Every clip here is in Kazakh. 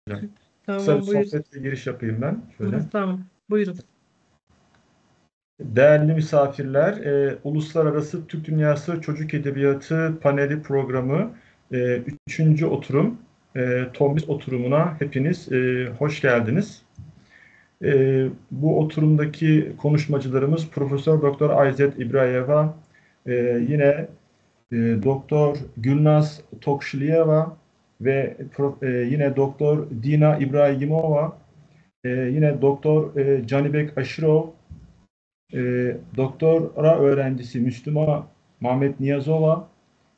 Kısa bir Tamam, buyurun. sohbetle giriş yapayım ben. Şöyle. Tamam, buyurun. Değerli misafirler, Uluslararası Türk Dünyası Çocuk Edebiyatı Paneli Programı 3. oturum, Tomris oturumuna hepiniz hoş geldiniz. Bu oturumdaki konuşmacılarımız Profesör Doktor Ayzet İbrayeva, yine Doktor Gülnaz Tokşiliyeva ve yine Doktor Dina İbrahimova, yine Doktor Canibek Aşirov, doktora öğrencisi Müslüma Mehmet Niyazova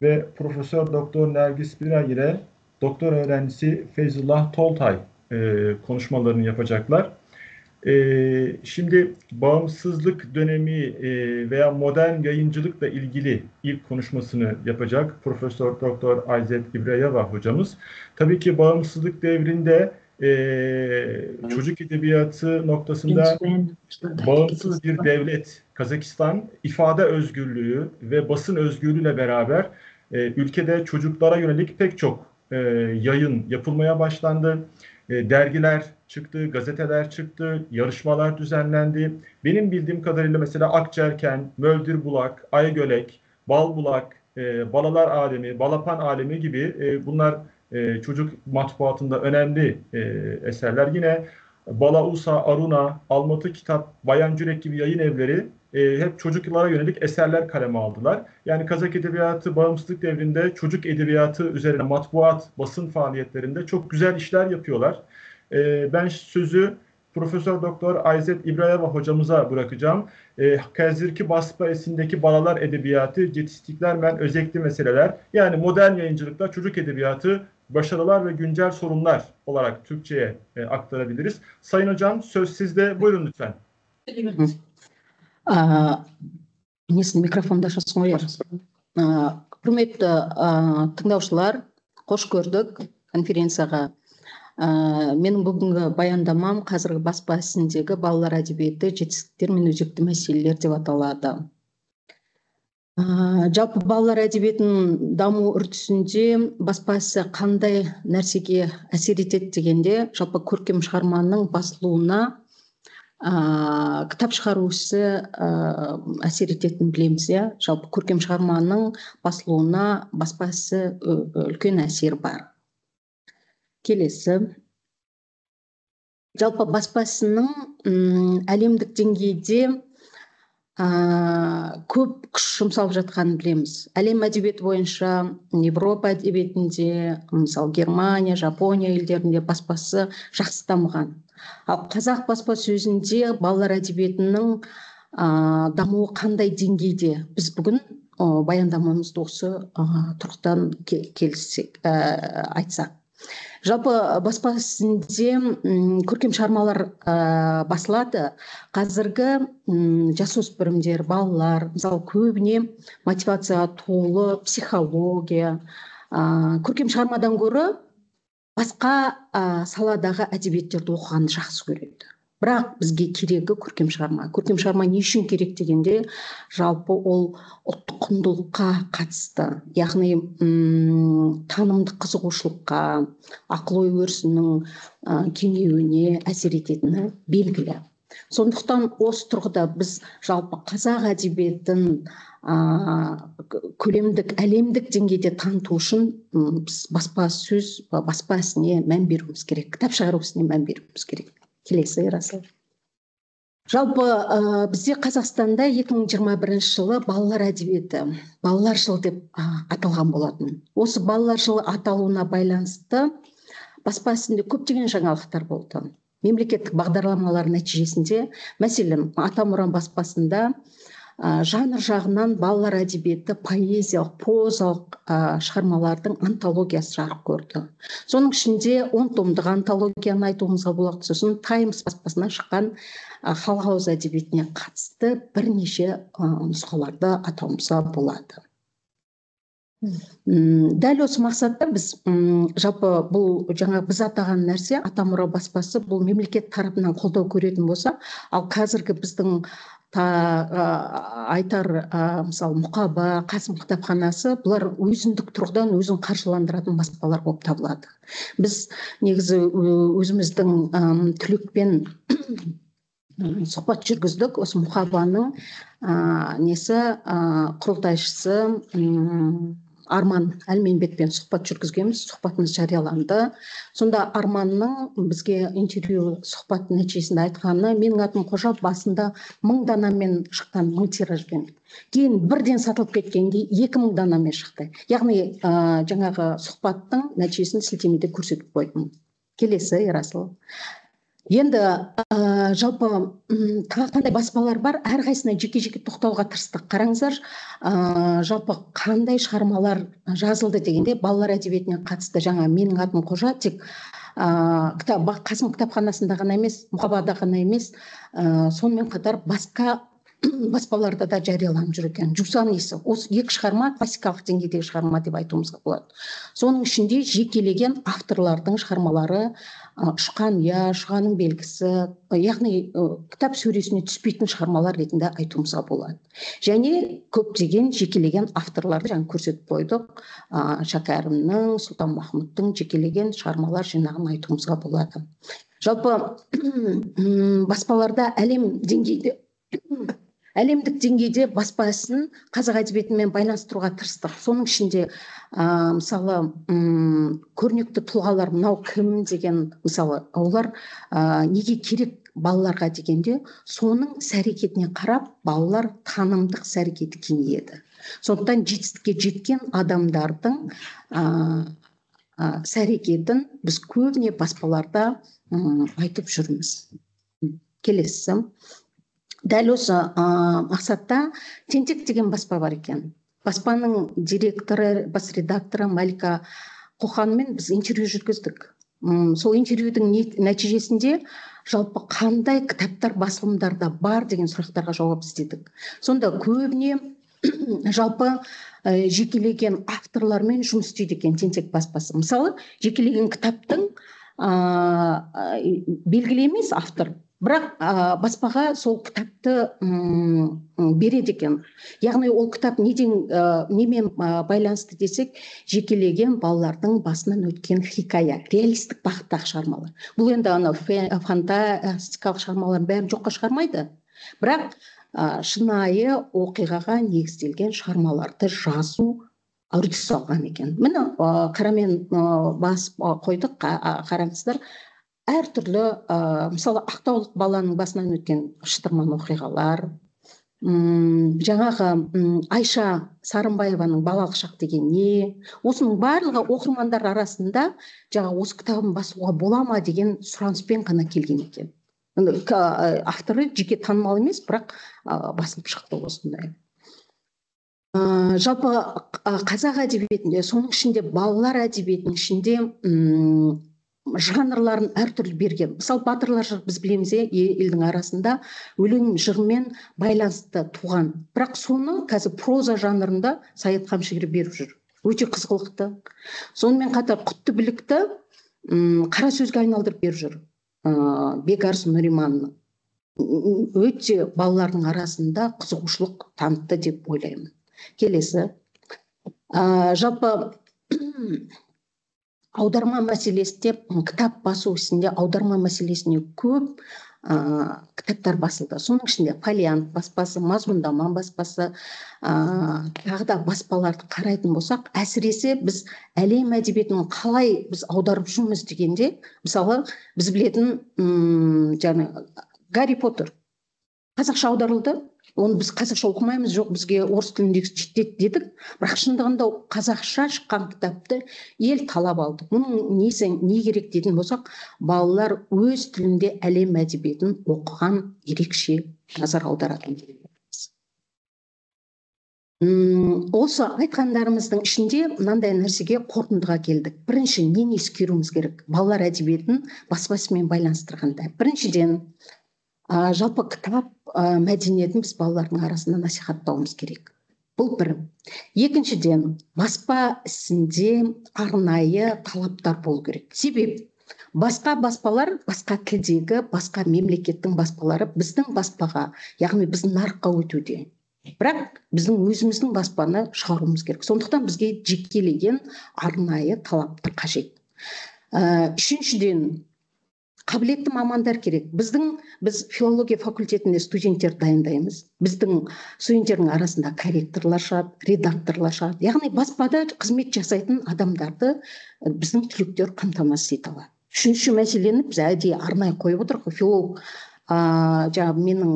ve Profesör Doktor Nergis Biray ile doktor öğrencisi Feyzullah Toltay konuşmalarını yapacaklar. Şimdi bağımsızlık dönemi veya modern yayıncılıkla ilgili ilk konuşmasını yapacak Profesör Doktor Ayzet İbrayeva hocamız. Tabii ki bağımsızlık devrinde çocuk edebiyatı noktasında bağımsız bir devlet Kazakistan ifade özgürlüğü ve basın özgürlüğüyle beraber ülkede çocuklara yönelik pek çok yayın yapılmaya başlandı. Dergiler çıktı, gazeteler çıktı, yarışmalar düzenlendi. Benim bildiğim kadarıyla mesela Akçerken, Möldür Bulak, Aygölek, Bal Bulak, Balalar Alemi, Balapan Alemi gibi bunlar çocuk matbuatında önemli eserler. Yine Balausa, Aruna, Almatı Kitap, Bayan Cürek gibi yayın evleri hep çocuklara yönelik eserler kaleme aldılar. Yani Kazak Edebiyatı bağımsızlık devrinde çocuk edebiyatı üzerine matbuat, basın faaliyetlerinde çok güzel işler yapıyorlar. Ben sözü Profesör Doktor Ayzet İbrayeva hocamıza bırakacağım. Kazirki Baspaesi'ndeki Balalar Edebiyatı, Cetistikler men özellikli meseleler, yani modern yayıncılıkta çocuk edebiyatı, başarılar ve güncel sorunlar olarak Türkçe'ye aktarabiliriz. Sayın Hocam, söz sizde. Buyurun lütfen. Несін микрофонда ашасың ғой. Құрметті тыңдаушылар, қош көрдік конференцияға. Менің бүгінгі баяндамам қазіргі баспа ісіндегі балалар әдебиеті, жетістіктер мен өзекті мәселелер деп аталады. Жалпы балалар әдебиетінің даму үрдісінде баспа ісі қандай нәрсеге әсер етеді дегенде, жалпы көркем шығарманың басылуына кітап шығару ісі әсер ететінін білеміз. Жалпы көркем шығарманың басылуына баспа ісі үлкен әсер бар. Келесі. Жалпы баспа ісінің әлемдік деңгейде көп күш жұмсалып жатқанын білеміз. Әлем әдебиеті бойынша Европа әдебиетінде, мысалы Германия, Жапония елдерінде баспасы жақсы дамыған. Ал қазақ баспа сөзінде балалар әдебиетінің дамуы қандай деңгейде? Біз бүгін баяндамамызды осы тұрғыдан айтсақ. Жалпы баспа ісінде көркем шығармалар басылады. Қазіргі жасөспірімдер, балалар, мысалы көбіне мотивацияға толы психология, көркем шығармадан гөрі басқа саладағы әдебиеттерді оқығанды жақсы көреді. Бірақ бізге керегі көркем шығарма. Көркем шығарма не үшін керек дегенде, жалпы ол ұлттық құндылыққа қатысты, яғни танымдық қызығушылыққа, ақыл-ой өрісінің кеңеюіне әсер ететіні белгілі. Сондықтан осы тұрғыда біз жалпы қазақ әдебиетін көлемдік, әлемдік деңгейде таныту үшін біз баспа ісіне мән беруіміз керек, кітап шығару ісіне мән беруіміз керек. Келесі, Ерасыл. Жалпы бізде Қазақстанда 2021 жылы балалар әдебиеті, балалар жылы деп аталған болатын. Осы балалар жылы аталуына байланысты баспа ісінде көптеген жаңалықтар болды. Мемлекеттік бағдарламалар нәтижесінде, мәселен, Атамұран баспасында жанр жағынан балалар әдебиеті, поэзиялық, прозалық шығармалардың антологиясы жарық көрді. Соның ішінде 10 томдық антологияны айтуымызға болады. Сосын Таймс баспасынан шыққан халық ауыз әдебиетіне қатысты бірнеше нұсқаларды атауымызға болады. Дәл осы мақсатта біз жалпы бұл жаңа біз атаған нәрсе, Атамұра баспасы бұл мемлекет тарапынан қолдау көретін болса, ал қазіргі біздің айтар мысалы Мұқаба, Қасым кітапханасы бұлар өзіндік тұрғыдан өзін қаржыландыратын баспалар болып табылады. Біз негізі өзіміздің түлекпен сұхбат жүргіздік. Осы Мұқабаның құрылтайшысы Арман Әлменбетпен сұхбат жүргізгенбіз. Сұхбатымыз жарияланды. Сонда Арманның бізге интервью сұхбат нәтижесінде айтқаны: менің атым Қожа басында 1000 данамен шыққан, 1000 тиражбен. Кейін бірден сатылып кеткенде 2000 данамен шықты. Яғни жаңағы сұхбаттың нәтижесін сілтемеде көрсетіп қойдым. Келесі, Ерасыл. Енді жалпы тағы қандай баспалар бар, әрқайсысына жеке-жеке тоқтауға тырыстық. Қараңыздар, жалпы қандай шығармалар жазылды дегенде балалар әдебиетіне қатысты жаңа менің атым Қожа тек Қасым кітапханасында ғана емес, Мұқабада ғана емес, сонымен қатар басқа баспаларда да жарияланып жүр екен. Жусан иісі. Осы екі шығарма классикалық деңгейдегі шығарма деп айтуымызға болады. Соның ішінде жекелеген авторлардың шығармалары, Ұшқан я, Шұғаның белгісі, яғни кітап сөресіне түспейтін шығармалар ретінде айтуымызға болады. Және көптеген жекелеген авторларды жаңа көрсетіп қойдық. Шәкәрімнің, Сұлтанмахмұттың жекелеген шығармалар жинағын айтуымызға болады. Жалпы баспаларда әлемдік деңгейде баспа ісін қазақ әдебиетімен байланыстыруға тырыстық. Соның ішінде мысалы көрнекті тұлғалар мынау кім деген, мысалы олар неге керек балаларға дегенде, соның іс-әрекетіне қарап балалар танымдық іс-әрекеті кеңейеді. Сондықтан жетістікке жеткен адамдардың іс-әрекетін біз көбіне баспаларда айтып жүрміз. Келесі. Дәл осы мақсатта Тентек деген баспа бар екен. Баспаның директоры, бас редакторы Малика Қоқанмен біз интервью жүргіздік. Сол интервьюдің нәтижесінде жалпы қандай кітаптар басылымдарда бар деген сұрақтарға жауап іздедік. Сонда көбіне жалпы жекелеген авторлармен жұмыс істейді екен Тентек баспасы. Мысалы, жекелеген кітаптың белгілі емес автор, бірақ баспаға сол кітапты береді екен. Яғни ол кітап немен байланысты десек, жекелеген балалардың басынан өткен хикая, реалистік бағыттағы шығармалар. Бұл енді фантастикалық шығармалар бәрін жоққа шығармайды, бірақ шынайы оқиғаға негізделген шығармаларды жазу үрдіс алған екен. Міне қарамен басып қойдық, қараңыздар. Әртүрлі, мысалы, ақтаулық баланың басынан өткен шытырман оқиғалар, жаңағы Айша Сарымбаеваның балалық шақ деген не, осының барлығы оқырмандар арасында жаңағы осы кітабын басуға бола ма деген сұраныспен ғана келген екен. Авторы жеке танымал емес, бірақ басылып шықты осындай. Жалпы қазақ әдебиетінде, соның ішінде балалар әдебиетінің ішінде жанрларын әртүрлі берген. Мысалы, батырлар жыр біз білеміз, елдің арасында өлең жырмен байланысты туған. Бірақ соны қазір проза жанрында Саят Қамшығыр беріп жүр. Өте қызғылықты. Сонымен қатар құтты білікті қара сөзге айналдырып беріп жүр. Бекарыс Нұриманның өте балалардың арасында қызығушылық танытты деп ойлаймын. Келесі. Жалпы аударма мәселесінде, кітап басу ісінде аударма мәселесіне көп кітаптар басылды. Соның ішінде Фолиант баспасы, Мазмұндама баспасы, тағы да баспаларды қарайтын болсақ, әсіресе біз әлем әдебиетінің қалай біз аударып жүрміз дегенде, мысалы, біз білетін Гарри Поттер қазақша аударылды. Оны біз қазақша оқымаймыз, жоқ, бізге орыс тілінде жетеді дедік, бірақ шындығында қазақша шыққан кітапты ел талап алды. Мұның не керек дейтін болсақ, балалар өз тілінде әлем әдебиетін оқыған ерекше назар аударатын. Осы айтқандарымыздың ішінде мынандай нәрсеге қорытындыға келдік. Бірінші, нені ескеруіміз керек балалар әдебиетін баспасымен байланыстырғанда? Біріншіден, жалпы кітап мәдениетін біз балалардың арасында насихаттауымыз керек. Бұл бір. Екіншіден, баспа ісінде арнайы талаптар болу керек. Себеп, Басқа баспалар, басқа тілдегі, басқа мемлекеттің баспалары біздің баспаға, яғни біздің нарыққа өтуде. Бірақ біздің өзіміздің баспаны шығаруымыз керек. Сондықтан бізге жекелеген арнайы талаптар қажет. Үшіншіден, қабілетті мамандар керек. Біз филология факультетінде студенттер дайындаймыз. Біздің студенттердің арасында корректорлар шығады, редакторлар шығады. Яғни баспада қызмет жасайтын адамдарды біздің түлектер қамтамасыз ете алады. Үшінші мәселені біз әдейі арнайы қойып отырмыз. Филолог менің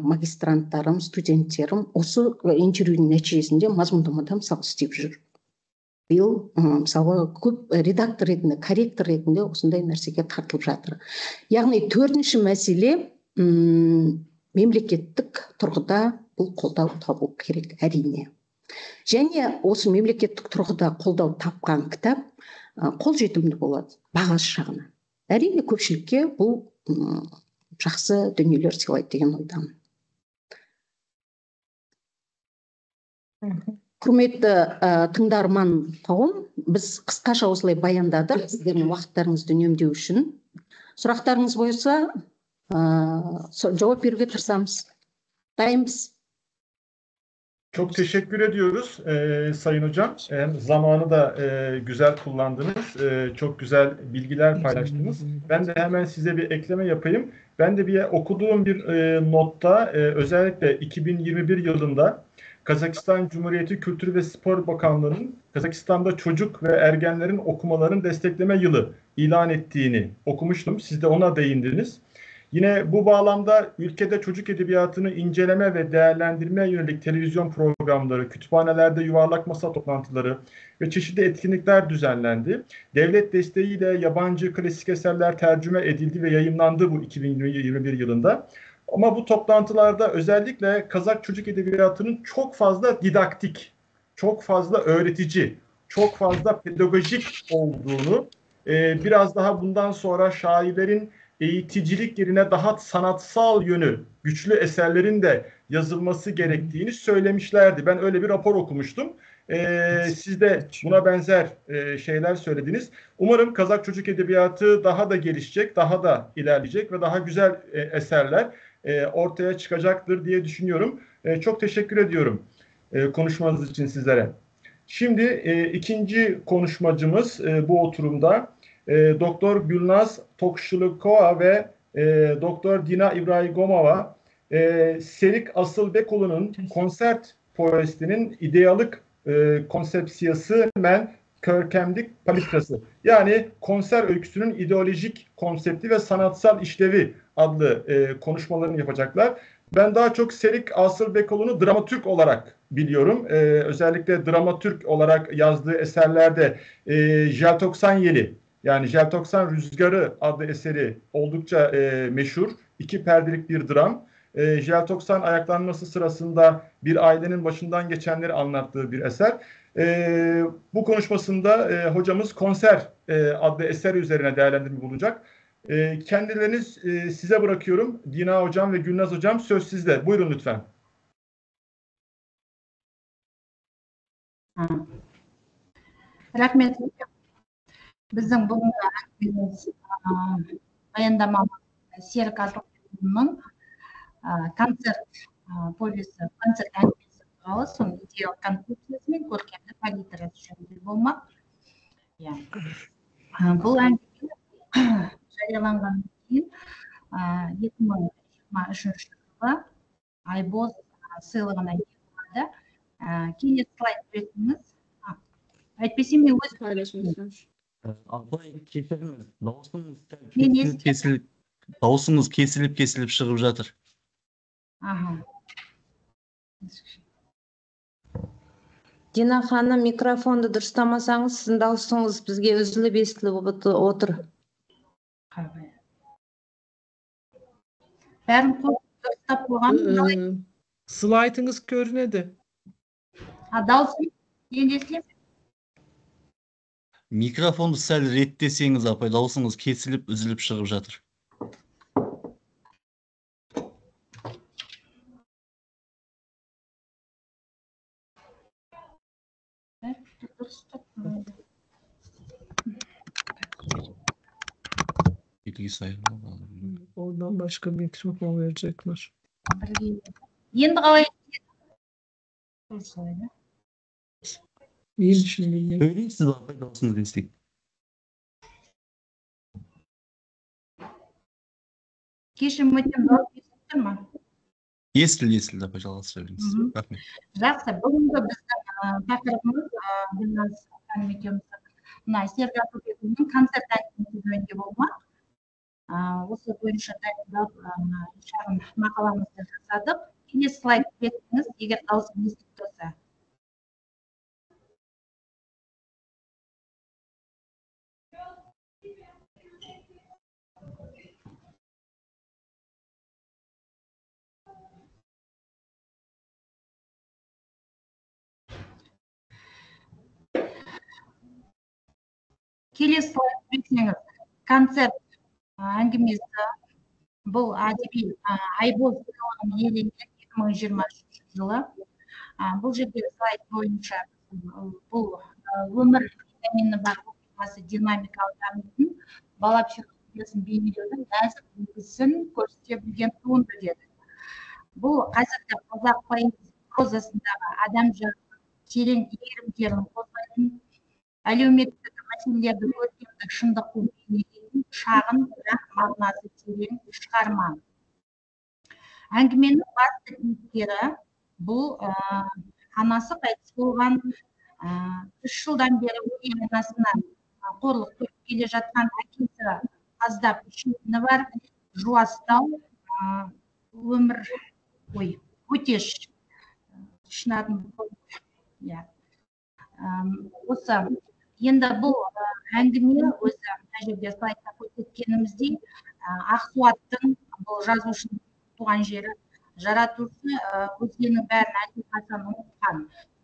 магистранттарым, студенттерім осы интервьюдің нәтижесінде мазмұндамада мысалы істеп жүр. Биыл мысалы көп редактор ретінде, корректор ретінде осындай нәрсеге тартылып жатыр. Яғни төртінші мәселе мемлекеттік тұрғыда бұл қолдау табу керек, әрине. Және осы мемлекеттік тұрғыда қолдау тапқан кітап қолжетімді болады, бағасы жағынан. Әрине көпшілікке бұл жақсы дүниелер сыйлайды деген ойдамын. Құрметті тыңдарман қауым, біз қысқаша осылай баяндадық, сіздердің уақыттарыңызды үнемдеу үшін. Сұрақтарыңыз болса, cevap беруге тырысамыз. Dayımız. Çok teşekkür ediyoruz Sayın Hocam. Zamanı da güzel kullandınız. Çok güzel bilgiler paylaştınız. Ben de hemen size bir ekleme yapayım. Ben de okuduğum bir notta özellikle 2021 yılında Kazakistan Cumhuriyeti Kültür ve Spor Bakanlığı'nın Kazakistan'da çocuk ve ergenlerin okumalarını destekleme yılı ilan ettiğini okumuştum. Siz de ona değindiniz. Yine bu bağlamda ülkede çocuk edebiyatını inceleme ve değerlendirmeye yönelik televizyon programları, kütüphanelerde yuvarlak masa toplantıları ve çeşitli etkinlikler düzenlendi. Devlet desteğiyle yabancı klasik eserler tercüme edildi ve yayınlandı bu 2021 yılında. Ama bu toplantılarda özellikle Kazak çocuk edebiyatının çok fazla didaktik, çok fazla öğretici, çok fazla pedagojik olduğunu, biraz daha bundan sonra şairlerin eğiticilik yerine daha sanatsal yönü güçlü eserlerin de yazılması gerektiğini söylemişlerdi. Ben öyle bir rapor okumuştum. Siz de buna benzer şeyler söylediniz. Umarım Kazak çocuk edebiyatı daha da gelişecek, daha da ilerleyecek ve daha güzel eserler ortaya çıkacaktır diye düşünüyorum. Çok teşekkür ediyorum konuşmanız için sizlere. Şimdi ikinci konuşmacımız bu oturumda Doktor Gülnaz Tokşulukova ve Doktor Dina İbrahimova, Serik Asılbekoğlu'nun konsert poesinin idealık konsepsiyası men körkemlik palitrası. Yani konser öyküsünün ideolojik konsepti ve sanatsal işlevi adlı konuşmalarını yapacaklar. Ben daha çok Serik Asılbekoğlu'nu dramatürk olarak biliyorum. Özellikle dramatürk olarak yazdığı eserlerde Jeltoksan Yeli, yani Jeltoksan Rüzgarı adlı eseri oldukça meşhur. 2 perdelik bir dram. Jeltoksan ayaklanması sırasında bir ailenin başından geçenleri anlattığı bir eser. Bu konuşmasında hocamız konser adlı eser üzerine değerlendirme bulacak. Kendileriniz size bırakıyorum. Dina hocam ve Gülnaz hocam, söz sizde. Buyurun lütfen. Rahmet. Біздің бүгінгі баяндамамыз Серік Асылбекұлының концерт повесі, концерт әңгімесі туралы, соның идеялық концепциясы мен көркемдік палитрасы жөнінде болмақ. Бұл әңгіме жарияланғаннан кейін 2023 жылы Айбоз сыйлығына ие болды. Кенет слайд берсеңіз. Әйтпесе мен өз paylaşmışsınız. Abla kesilir. Dауысыңыз kesilip шығып жатыр. Дина ханым, микрофонды дұрыстамасаңыз, сіздің дауысыңыз бізге үзіліп естіліп отыр. Бәрін дұрыстап қойған. Слайдыңыз көрінеді. Дауысым енді естілем. Mikrofondu сәл реттесеңіз, апай, дауысыңыз kesilip үзіліп шығып жатыр. bilgisayar. Oradan başka mikrofon verecekler. Енді қалай söyle. İyi düşündün. Söyleyin siz apay dausunu destek. Кешірім өтінем, дауыс естіліп тұр ма? Естілді, пожалуйста, söyleyiniz. Рахмет. Жақсы, бүгінгі біздің тақырыбымыз Гүлназ ханым екеуміздің мына Сердар Көпекұлының концерт әңгімесі жөнінде болмақ. Осы бойынша дайындап шағын мақаламызды жасадық. Келесі слайд кетіңіз, егер дауысым естіліп тұрса. Келесі слайд берсеңіз, концерт әңгімесі бұл әдеби айбоз сыйлығын иеленген 2023 жылы. Бұл жерде слайд бойынша бұл өмір витамині бар оқиғасы динамикалық дамитын бала психологиясын бейнелеудің нәзік үлгісін көрсете білген туынды деді. Бұл қазіргі қазақ прозасындағы адам жанының терең иірімдерін қозғайтын әлеуметтік мәселелерді көркемдік шындықпен бейнелейтін шағын бірақ мағынасы терең шығарма. Әңгіменің басты кейіпкері бұл анасы қайтыс болған 3 жылдан бері өгей анасынан қорлық көріп келе жатқан әкесі аздап ішетіні бар жуастау өмір өтеш осы енді бұл әңгіме өзі мына жерде слайдта көрсеткеніміздей Ақсуаттың бұл жазушының туған жері жаратушы өзгенің бәрін әлдеқашан ұмытқан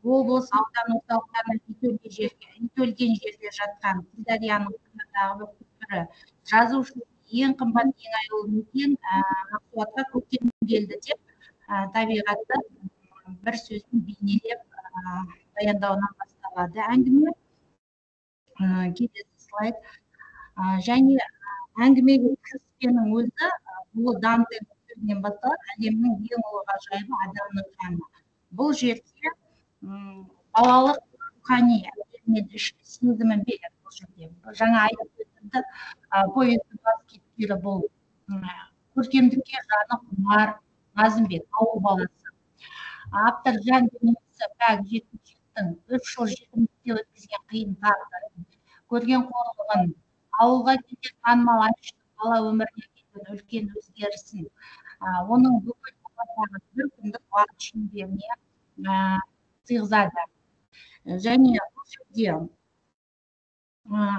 облыс аудан орталықтарына итөлген жерде жатқан Сырдарияның қиырдағы бір жазушы ең қымбат ең айлы мекен Ақсуатқа көктем келді деп табиғатты бір сөзін бейнелеп баяндауынан басталады әңгіме. Келесі слайд. Және әңгімеге кіріспенің өзі бұл Данте сөзінен басталып әлемнің ең ұлы ғажайыбы адамның жаны. Бұл жерде балалық рухани әлеммен ішкі сезімін береді бұл жерде. Жаңа айтып өтті повестің бас кейіпкері бұл көркемдікке жаны құмар Назымбек, ауыл баласы. Автор жан дүниесі пәк жеткіншектің 3 жыл жетімдікте өткізген қиын тағдырын, көрген қорлығын, ауылға келген танымал әншінің бала өміріне келген үлкен өзгерісін, оның бүкіл бір күндік уақыт шеңберіне сыйғызады. Және бұл жерде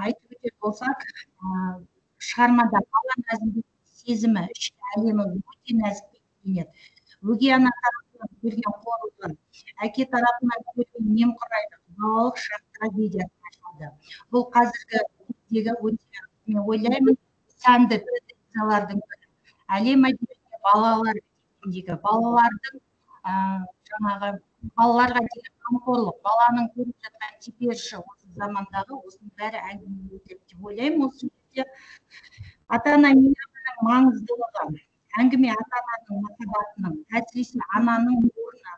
айтып өтер болсақ, шығармада бала Назымбектің сезімі, ішкі әлемі өте нәзік бейнеленеді. Өгей ана тарапынан көрген қорлығы, әке тарапынан көрген немқұрайлық, балалық шақ трагедиясы ашылды. Бұл қазіргі кездегі өте, мен ойлаймын, сәнді тенденциялардың бірі. Әлем әдебиетінде балалар ретіндегі балалардың жаңағы балаларға деген қамқорлық, баланың көріп жатқан теперіші осы замандағы осының бәрі әңгіме етеді деп ойлаймын. Осы жерде ата-ана мейірімінің маңыздылығы, әңгіме ата-ананың махаббатының, әсіресе ананың орны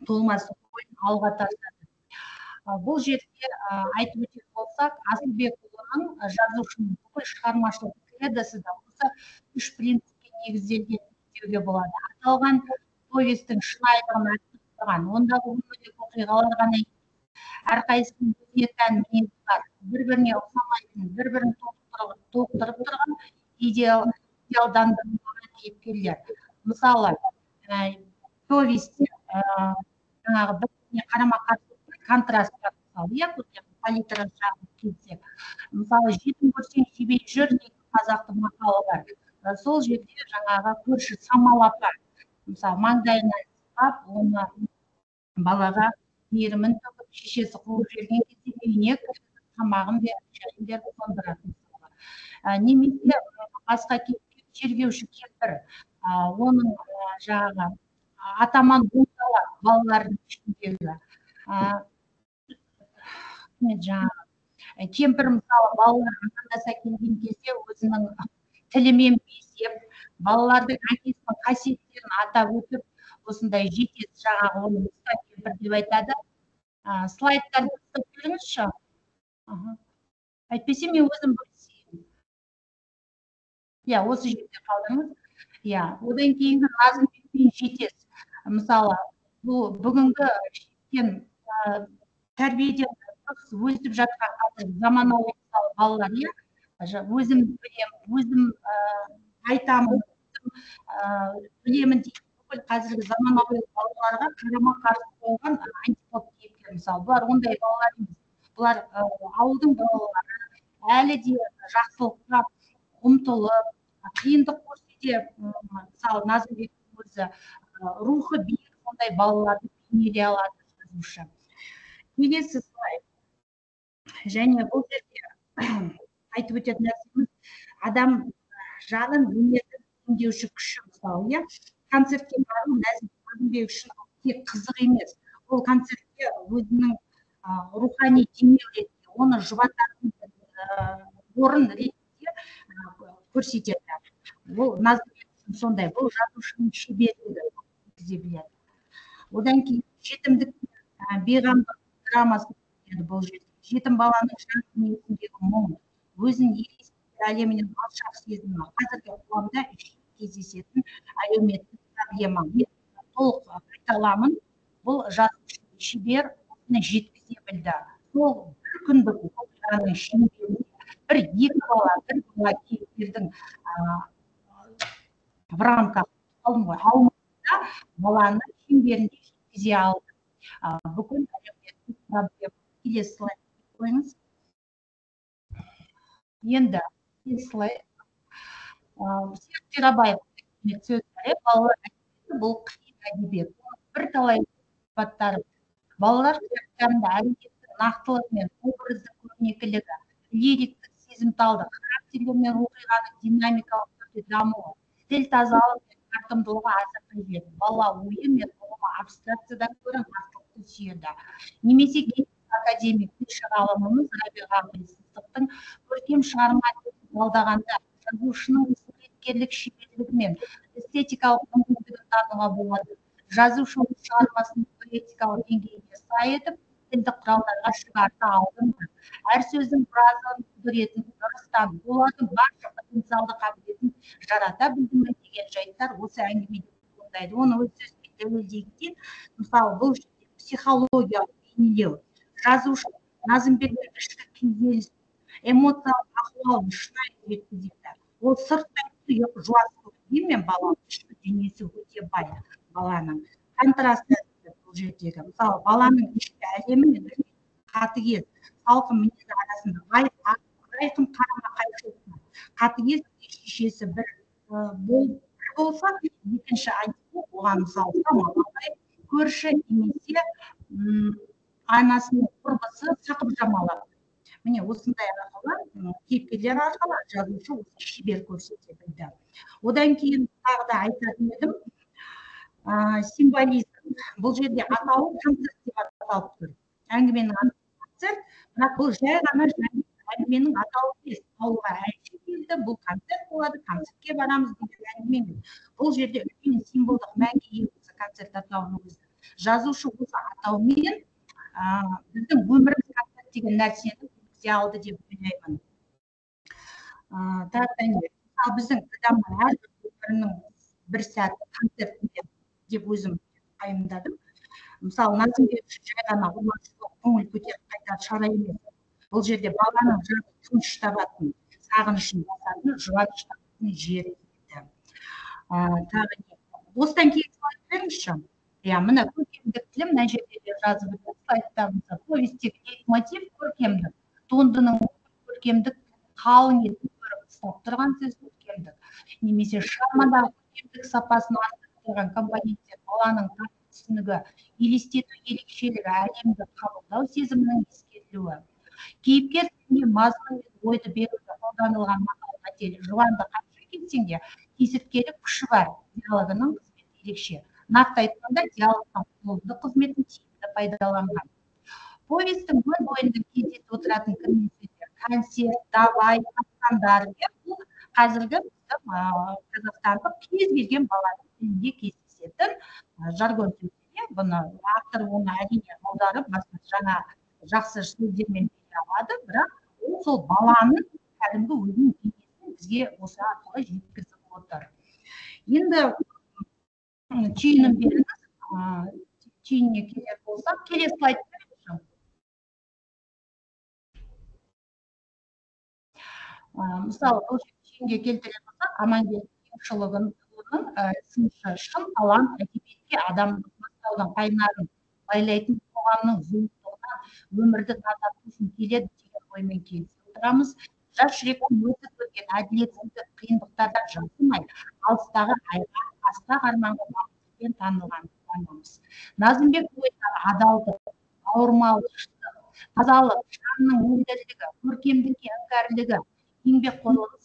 толмас рөлін алға тартады. Бұл жерде айтып өтер болсақ, Асылбекұлының жазушының бүкіл шығармашылық кредосы да осы 3 принципке негізделген деуге болады. Аталған повестің шынайылығын айтып тұрған, ондағы өмірлік оқиғалар ғана емес, әрқайсысының өзіне тән мінезі бар, бір-біріне ұқсамайтын, бір-бірін толықтырып тұрған идеалдандырылған кейіпкерлер. Мысалы, повесте жаңағы біріне қарама-қарсы контраст бар, мысалы, палитра жағын келсек. Мысалы, жетім көрсең жебей жүр деген қазақтың мақалы бар. Сол жерде жаңағы көрші Самал апа, мысалы, маңдайынан сипап, оны балаға мейірімін төгіп, шешесі қуып жүрген кезде үйіне тамағын беріп, шайын беріп қондыратын. Немесе басқа тергеуші кемпір, оның жаңағы атаман болсала балалардың ішіндегі кемпір мысалы балалар ата-анасы келген кезде өзінің тілімен бесеп, балалардың әкесінің қасиеттерін атап өтіп, осындай жетеді. Жаңағы оны Мұстафа кемпір деп айтады. Слайдтарды ұстап тұрыңызшы. Әйтпесе мен өзім бөлісейін. Осы жерде қалдыңыз. Одан кейінгі Назымбек пен жетес. Мысалы, бұл бүгінгі тәрбиеден өсіп жатқан қазір заманауи балалар, өзім білемін, өзім айтамын, білемін дейді. Бүкіл қазіргі заманауи балаларға қарама-қарсы қойған антипод кейіпкер. Мысалы, бұлар ондай балалар емес. Бұлар ауылдың балалары, әлі де жақсылыққа ұмтылып, қиындық көрсе де, мысалы, Назымбектің өзі рухы биік сондай балаларды бейнелей алады жазушы. Келесі слайд. Және бұл жерде айтып өтетін нәрсеміз, адам жанын өнерді өңдеуші күші. Мысалы, концертке бару Назымбек үшін тек қызық емес. Ол концертке өзінің рухани демеу ретінде, оны жұбататын орын ретінде көрсетеді. Бұл Назымбек үшін сондай, бұл жазушының шеберлігі деп біледі. Одан кейін жетімдік бейғамдық драмасы бұл жерде. Жетім баланың жан дүниесіндегі мұң, өзін елестету әлемінен алшақ сезімі қазіргі қоғамда кездесетін әлеуметтік проблема. Мен толық айталамын, бұл жазушы шебер осыны жеткізе білді. Сол бір күндік оқиғаның шеңберінде бір-екі бала, бір бала кейіпкердің в рамках аумағында баланы шеңберінде жеткізе алды. Бүкіл әлеуметтік проблема. Келесі слайд қойыңыз. Енді келесі слайд. Серік Терабаев сөздері балалар әдебиеті бұл қиын әдебиет. Бірталай сипаттары. Балалар кітаптарында әдебиеттің нақтылығы мен образдың көрнекілігі, лириктік сезімталдық, характерлер мен оқиғаның динамикалық түрде дамуы, тіл тазалық мен тартымдылығы аса қажет. Бала ойы мен ұғымы абстракциядан гөрі нақтылықты сүйеді. Немесе академик тілші ғалымымыз Рабиға Сыздықтың көркем шығарма талдағанда жазушының суреткерлік шеберлігі мен эстетикалық мүмкіндігін тануға болады. Жазушы шығармасын поэтикалық деңгейіне сай етіп, тілдік құралдарға шығарта алды. Әр сөздің фразаның құдіретін дұрыстан, олардың барша потенциалды қабілетін жарата білді ме деген жайттар осы әңгімеде туындайды. Оны өз сөзге дәлелдеген, мысалы, бұл психологиялық бейнелеу. Жазушы Назымбектің ішкі күйзеліс, эмоциялық ахуалын шынайы жеткізеді. Ол сырттай тұйық жуас көрінген баланың ішкі дүниесі өте бай. Баланың контрасты бұл жердегі. Мысалы, баланың ішкі әлемі мен қатыгез, салқын мінезі арасында айқын қарама-қайшылық. Қатыгез шешесі бір болса, екінші антипод оған мысалы самалдай, көрші немесе анасының құрбысы сақып жамалады. Міне осындай арқылы, кейіпкерлер арқылы жазушы осы шебер көрсете білді. Одан кейін тағы да айтатын едім, символизм. Бұл жерде атауы концерт деп аталып тұр. Әңгіменің атауы концерт, бірақ бұл жай ғана әңгіменің атауы емес. Ауылға әлші келді, бұл концерт болады, концертке барамыз деген әңгіме емес. Бұл жерде үлкен символдық мәнге ие осы концерт атауының өзі. Жазушы осы атаумен біздің өміріміз концерт деген нәрсені өткізе алды деп ойлаймын. Біздің адамның әрбірінің бір сәті концертінде деп өзім пайымдадым. Мысалы, Назымбек жай ғана көңіл көтеріп қайтар шара емес. Бұл жерде баланың жаны тыныш табатын, сағынышын басатын, жұбаныш табатын жері еді. Осыдан кейін слайд беріңізші. Мына көркемдік тілім, мына жерде жазып өткен слайдтарымызда повестегі лейтмотив көркемдік. Туындының көркемдік қалың етіп көріп ұстап тұрған сөз көркемдік. Немесе шығармадағы көркемдік сапасын арттырған компоненттер баланың түсінігі, елестету ерекшелігі, әлемді қабылдау сезімінің ескерілуі. Кейіпкер тілінде мазмұн мен ойды беруде қолданылған мақал-мәтел, жуанды қанша кетсең де кесірткелік күші бар. Диалогының қызметі ерекше. Нақты айтқанда диалогтың қолды қызметін тиімді пайдаланған. Повестің өн бойында кездесіп отыратын кірме сөздер, концерт, давай, астандар, бұл қазіргі қазақстандық кез келген баланың тілінде кездесетін жаргон сөздер. Бұны автор оны әрине аударып, жаңа жақсы сөздермен бере алады, бірақ ол сол баланың кәдімгі өзінің бейнесін бізге осы арқылы жеткізіп отыр. Енді түйінін беріңіз. Түйініне келер болсақ, келесі слайд беріңізші. Мысалы, бұл түйінге келтіре болсақ, Амангелді Кеңшілігінің сыншы шын талант әдебиетке адамды бастаудан қайнарын байлайтын қоғамның зұлымдығынан өмірді тазарту үшін келеді деген оймен келісіп отырамыз. Жас жүректің өтіп өткен әділетсіздік қиындықтардан жасымай, алыстағы асқақ арманға бақытпен танылғанымыз. Назымбек бойындағы адалдық, ауырмалдық, тазалық, жанның мөлдірлігі, көркемдікке іңкәрлігі, еңбекқорлығы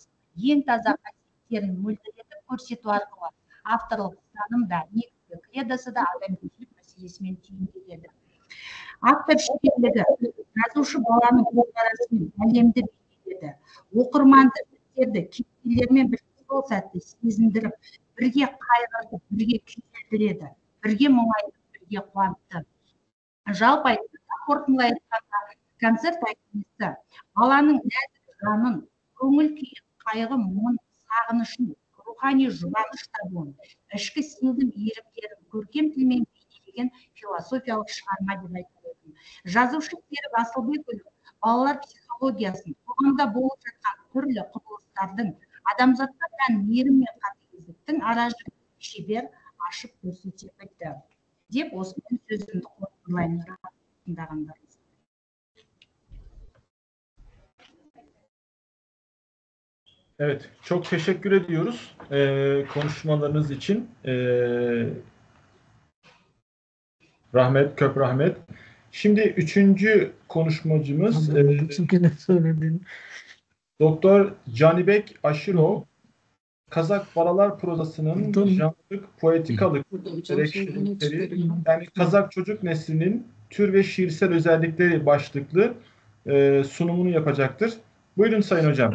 ең таза қасиеттерін мөлдіретіп көрсету арқылы авторлық ұстанымда негізгі кредосы да адамгершілік мәселесімен түйінделеді. Автор шеберлігі жазушы баланың көзқарасымен әлемді бейнеледі. Оқырманды істерді кейіпкерлермен бірге сол сәтті сезіндіріп, бірге қайғыртып, бірге күйзелтеді, бірге мұңайтып, бірге қуантты. Жалпы айтқанда, қорытындылай айтқанда, концерт әңгімесі баланың нәзік жанын, көңіл күйін, қайғы мұңын, сағынышын, рухани жұбаныш табуын, ішкі сезім иірімдерін көркем тілмен бейнелеген философиялық шығарма деп айтылады. Жазушы Серік Асылбекұлы балалар психологиясын, қоғамда болып жатқан түрлі құбылыстардың, адамзатқа тән мейірім мен қатыгездіктің аражігін шебер ашып көрсете білді деп осымен сөзімді қорытындылаймын. Тыңдағандарыңызға. Evet, çok teşekkür ediyoruz konuşmalarınız için. Rahmet, kök rahmet. Şimdi üçüncü konuşmacımız Doktor Canibek Aşirov. Kazak Balalar prozasının janrlık, poetikalık, gereksinimleri, yani Kazak çocuk neslinin tür ve şiirsel özellikleri başlıklı sunumunu yapacaktır. Buyurun Sayın Hocam.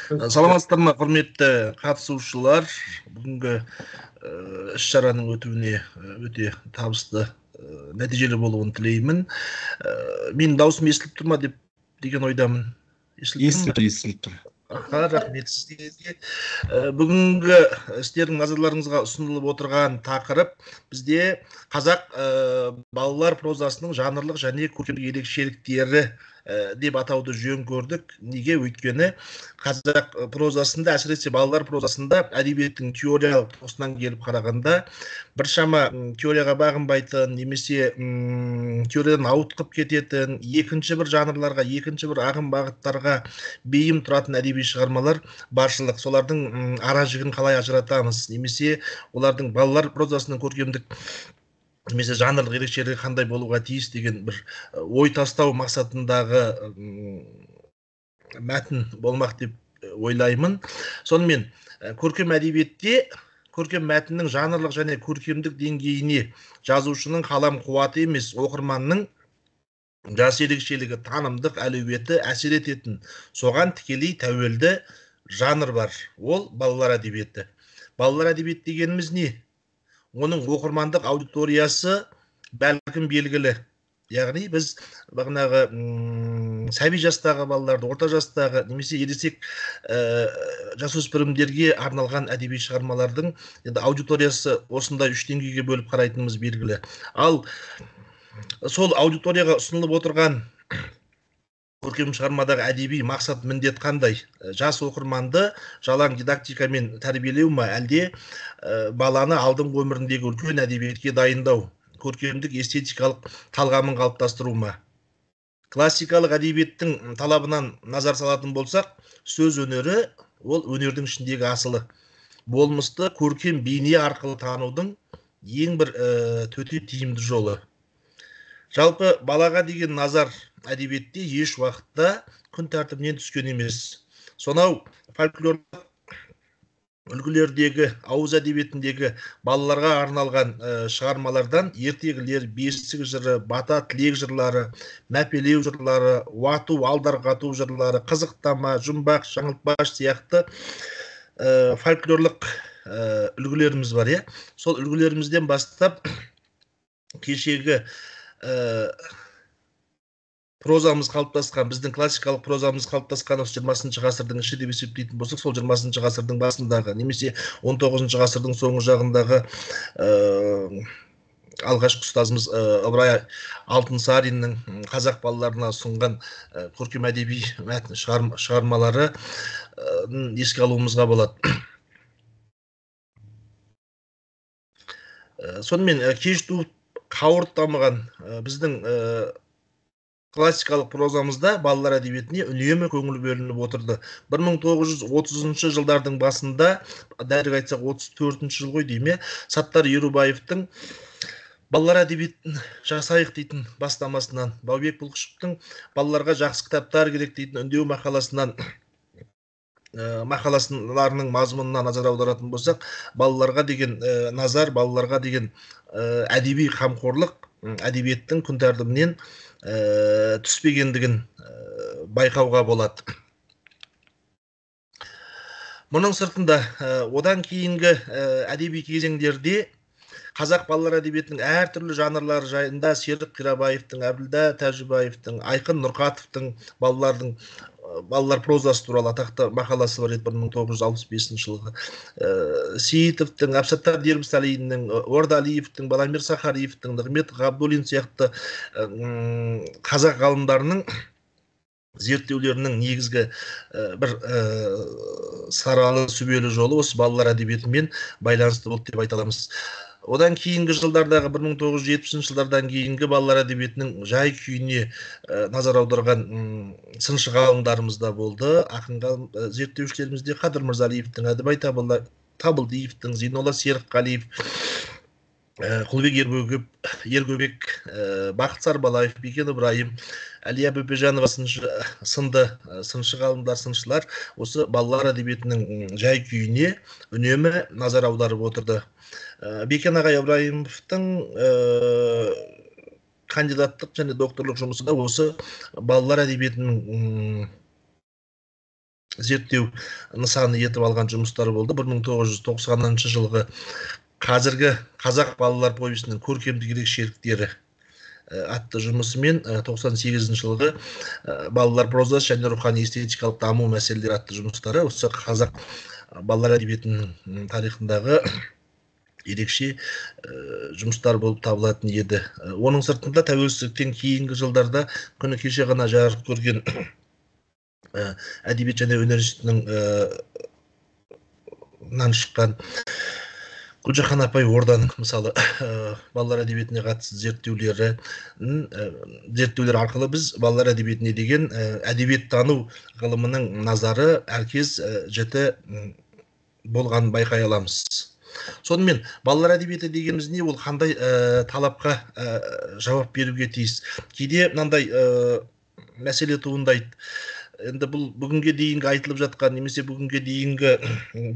Саламатсыздар ма, құрметті қатысушылар. Бүгінгі іс-шараның өтуіне өте табысты, нәтижелі болуын тілеймін. Менің даусым естіліп тұр ма деген ойдамын. Естіліп тұр. Рахмет сіздерге. Бүгінгі істердің назарларыңызға ұсынылып отырған тақырып бізде қазақ балалар прозасының жанрлық және көркемдік ерекшеліктері деп атауды жөн көрдік. Неге? Өйткені қазақ прозасында, әсіресе балалар прозасында әдебиеттің теориялық тұрғысынан келіп қарағанда біршама теорияға бағынбайтын, немесе теориядан ауытқып кететін, екінші бір жанрларға, екінші бір ағым бағыттарға бейім тұратын әдеби шығармалар баршылық. Солардың аражігін қалай ажыратамыз, немесе олардың балалар прозасының көркемдік немесе жанрлық ерекшелігі қандай болуға тиіс деген бір ой тастау мақсатындағы мәтін болмақ деп ойлаймын. Сонымен көркем әдебиетте көркем мәтіннің жанрлық және көркемдік деңгейіне жазушының қалам қуаты емес, оқырманның жас ерекшелігі, танымдық әлеуеті әсер ететін, соған тікелей тәуелді жанр бар. Ол балалар әдебиеті. Балалар әдебиеті дегеніміз не? Оның оқырмандық аудиториясы бәлкім белгілі. Яғни біз бағанағы сәби жастағы балаларды, орта жастағы, немесе ересек жасөспірімдерге арналған әдеби шығармалардың аудиториясы осындай үш деңгейге бөліп қарайтынымыз белгілі. Ал сол аудиторияға ұсынылып отырған көркем шығармадағы әдеби мақсат, міндет қандай? Жас оқырманды жалаң дидактикамен тәрбиелеу ма, әлде баланы алдыңғы өміріндегі үлкен әдебиетке дайындау, көркемдік эстетикалық талғамын қалыптастыру ма? Классикалық әдебиеттің талабынан назар салатын болсақ, сөз өнері ол өнердің ішіндегі асылы. Болмысты көркем бейне арқылы танудың ең бір төте тиімді жолы. Жалпы балаға деген назар әдебиетте еш уақытта күн тәртібінен түскен емес. Сонау фольклорлық үлгілердегі ауыз әдебиетіндегі балаларға арналған шығармалардан ертегілер, бесік жыры, бата тілек жырлары, мәпелеу жырлары, уату алдарғату жырлары, қызықтама, жұмбақ, жаңылтпаш сияқты фольклорлық үлгілеріміз бар, иә. Сол үлгілерімізден бастап кешегі прозамыз қалыптасқан, біздің классикалық прозамыз қалыптасқан осы 20 ғасырдың іші деп есептейтін болсақ, сол 20 ғасырдың басындағы немесе 19 ғасырдың соңғы жағындағы алғашқы ұстазымыз Ыбырай Алтынсариннің қазақ балаларына ұсынған көркем әдеби мәтін шығармалары еске алуымызға болады. Сонымен кеш туып қауырт дамыған біздің классикалық прозамызда балалар әдебиетіне үнемі көңіл бөлініп отырды. 1930 жылдардың басында, дәлірек айтсақ 34 жыл ғой дейме, Саттар Ерубаевтың балалар әдебиетін жасайық дейтін бастамасынан, Баубек Бұлқышевтың балаларға жақсы кітаптар керек дейтін үндеу мақаласының мазмұнына назар аударатын болсақ, балаларға деген назар, балаларға деген әдеби қамқорлық әдебиеттің күн тәртібінен түспегендігін байқауға болады. Мұның сыртында одан кейінгі әдеби кезеңдерде қазақ балалар әдебиетінің әртүрлі жанрлары жайында Серік Қирабаевтың, Әбділда Тәжібаевтың, Айқын Нұрқатовтың балалар прозасы туралы атақты мақаласы бар еді 1965 жылғы. Сейітовтің, Әбсаттар Дербісәлиевтің, Ордалиевтің, Баламир Сахариевтің, Нығмет Ғабдуллин сияқты қазақ ғалымдарының зерттеулерінің негізгі бір саралы сүбелі жолы осы балалар әдебиетімен байланысты болды деп айта аламыз. Одан кейінгі жылдардағы 1970 жылдардан кейінгі балалар әдебиетінің жай күйіне назар аударған сыншы ғалымдарымыз да болды. Ақын зерттеушілерімізде Қадыр Мырзалиевтің, Әдібай Табылдиевтің, Зейнолла Серікқалиев, Құлбек Ергөбек, Бақыт Сарбалаев, Бекен Ыбырайым, Әлия Бөпежанова сынды сыншы ғалымдар, сыншылар осы балалар әдебиетінің жай күйіне үнемі назар аударып отырды. Бекен Ағай Ыбырайымовтың кандидаттық және докторлық жұмысы да осы балалар әдебиетінің зерттеу нысаны етіп алған жұмыстары болды. 1990 жылғы қазіргі қазақ балалар повесінің көркемдік ерекшеліктері атты жұмысымен 98 жылғы балалар прозасы және рухани эстетикалық даму мәселелері атты жұмыстары осы қазақ балалар әдебиетінің тарихындағы ерекше жұмыстар болып табылатын еді. Оның сыртында тәуелсіздіктен кейінгі жылдарда күні кеше ғана жарық көрген әдебиет және өнер институтынан шыққан Гүлжахан апай Орданың мысалы балалар әдебиетіне қатысты зерттеулер арқылы біз балалар әдебиетіне деген әдебиеттану ғылымының назары әркез жіті болғанын байқай аламыз. Сонымен балалар әдебиеті дегеніміз не, ол қандай талапқа жауап беруге тиіс? Кейде мынандай мәселе туындайды. Енді бұл бүгінге дейінгі айтылып жатқан немесе бүгінге дейінгі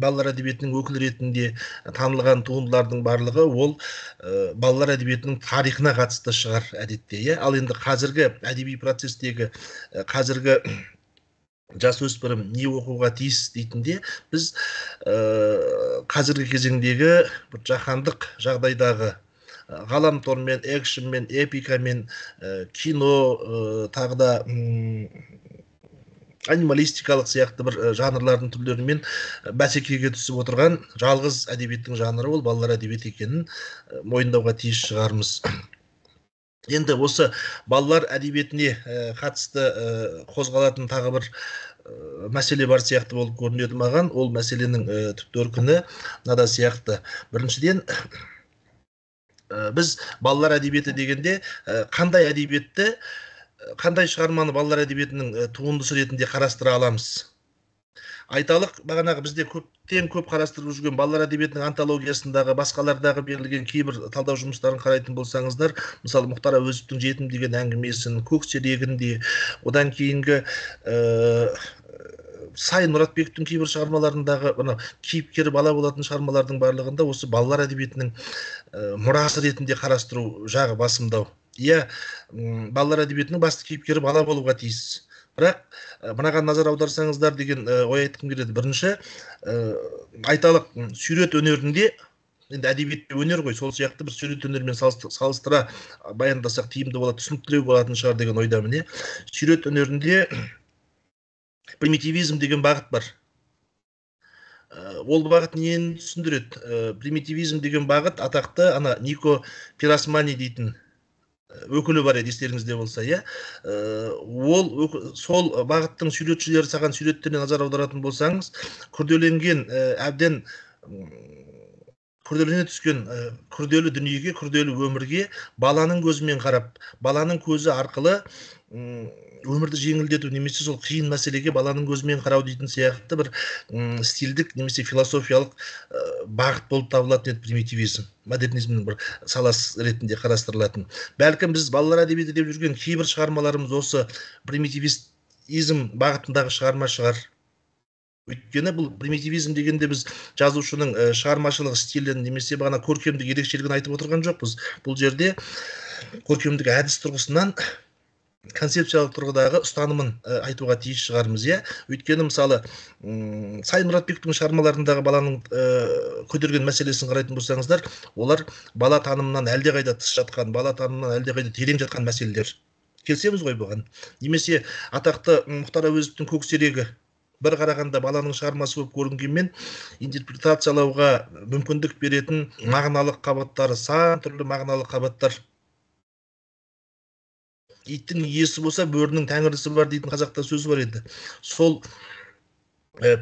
балалар әдебиетінің өкілі ретінде танылған туындылардың барлығы ол балалар әдебиетінің тарихына қатысты шығар әдетте. Ал енді қазіргі әдеби процестегі қазіргі жасөспірім не оқуға тиіс дейтінде біз қазіргі кезеңдегі бір жаһандық жағдайдағы ғаламтормен, экшнмен, эпикамен, кино, тағы да анималистикалық сияқты бір жанрлардың түрлерімен бәсекеге түсіп отырған жалғыз әдебиеттің жанры ол балалар әдебиеті екенін мойындауға тиіс шығармыз. Енді осы балалар әдебиетіне қатысты қозғалатын тағы бір мәселе бар сияқты болып көрінеді маған. Ол мәселенің түп төркіні мынада сияқты. Біріншіден, біз балалар әдебиеті дегенде қандай әдебиетті, қандай шығарманы балалар әдебиетінің туындысы ретінде қарастыра аламыз? Айталық, бағанағы бізде көптен көп қарастырып жүрген балалар әдебиетінің антологиясындағы, басқалардағы берілген кейбір талдау жұмыстарын қарайтын болсаңыздар, мысалы Мұхтар Әуезовтің Жетім деген әңгімесін, Көк серегінде, одан кейінгі Сайын Мұратбековтің кейбір шығармаларындағы кейіпкері бала болатын шығармалардың барлығында осы балалар әдебиетінің мұрасы ретінде қарастыру жағы басымдау. Иә, балалар әдебиетінің басты кейіпкері бала болуға тиіс. Бірақ мынаған назар аударсаңыздар деген ой айтқым келеді. Бірінші, айталық сюжет өнерінде, енді әдебиетте өнер ғой, сол сияқты бір сюжет өнермен салыстыра баяндасақ тиімді болады, түсініктірек болатын шығар деген ойдамын. Сюжет өнерінде примитивизм деген бағыт бар. Ол бағыт нені түсіндіреді? Примитивизм деген бағыт атақты Нико Пиросмани дейтін өкілі бар еді, естеріңізде болса, иә. Сол бағыттың сюжетшілері саған сюжеттеріне назар аударатын болсаңыз, әбден күрделене түскен күрделі дүниеге, күрделі өмірге баланың көзімен қарап, баланың көзі арқылы өмірді жеңілдету, немесе сол қиын мәселеге баланың көзімен қарау дейтін сияқты бір стильдік немесе философиялық бағыт болып табылатын еді примитивизм. Модернизмнің бір саласы ретінде қарастырылатын. Бәлкім біз балалар әдебиеті деп жүрген кейбір шығармаларымыз осы примитивизм бағытындағы шығарма шығар. Өйткені бұл примитивизм дегенде біз жазушының шығармашылық стилін немесе бағана көркемдік ерекшелігін айтып отырған жоқпыз. Бұл жерде көркемдік әдіс тұрғысынан концепциялық тұрғыдағы ұстанымын айтуға тиіс шығармыз, иә. Өйткені мысалы Сайын Мұратбековтің шығармаларындағы баланың көтерген мәселесін қарайтын болсаңыздар, олар бала танымынан әлдеқайда тыс жатқан, бала танымынан әлдеқайда терең жатқан мәселелер. Келсеміз ғой бұған. Немесе атақты Мұхтар Әуезовтің Көксерегі бір қарағанда баланың шығармасы болып көрінгенмен интерпретациялауға мүмкіндік беретін мағыналық қабаттары, сан түрлі мағыналық қабаттар. Иттің иесі болса, бөрінің тәңірісі бар дейтін қазақта сөз бар еді. Сол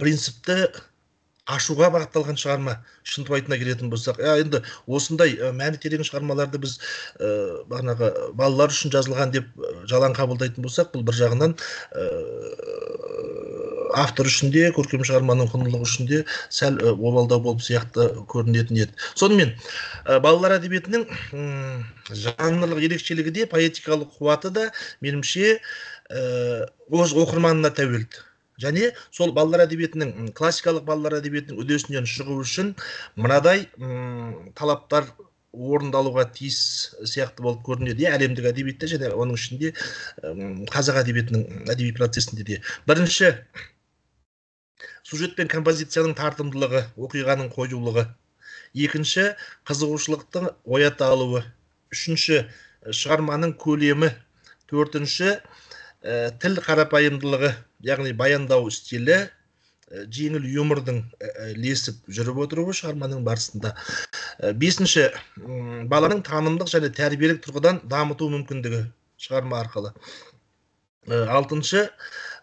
принципті ашуға бағытталған шығарма шынтуайтына келетін болсақ, енді осындай мәні терең шығармаларды біз балалар үшін жазылған деп жалаң қабылдайтын болсақ, бұл бір жағынан автор үшін де, көркем шығарманың құндылығы үшін де сәл обалдау болып сияқты көрінетін еді. Сонымен, балалар әдебиетінің жанрлық ерекшелігі де, поэтикалық қуаты да, меніңше, өз оқырманына тәуелді. Және сол балалар әдебиетінің, классикалық балалар әдебиетінің үдесінен шығу үшін мынадай талаптар орындалуға тиіс сияқты болып көрінеді. Әлемдік әдебиетте және оның ішінде қазақ әдебиетінің әдеби процесінде де. Бірінші, сюжет пен композицияның тартымдылығы, оқиғаның қоюлығы. Екінші, қызығушылықтың оята алуы. Үшінші, шығарманың көлемі. Төртінші, тіл қарапайымдылығы, яғни баяндау стилі, жеңіл юмордың лесіп жүріп отыруы шығарманың барысында. Бесінші, баланың танымдық және тәрбиелік тұрғыдан дамыту мүмкіндігі шығарма арқылы. Алтыншы,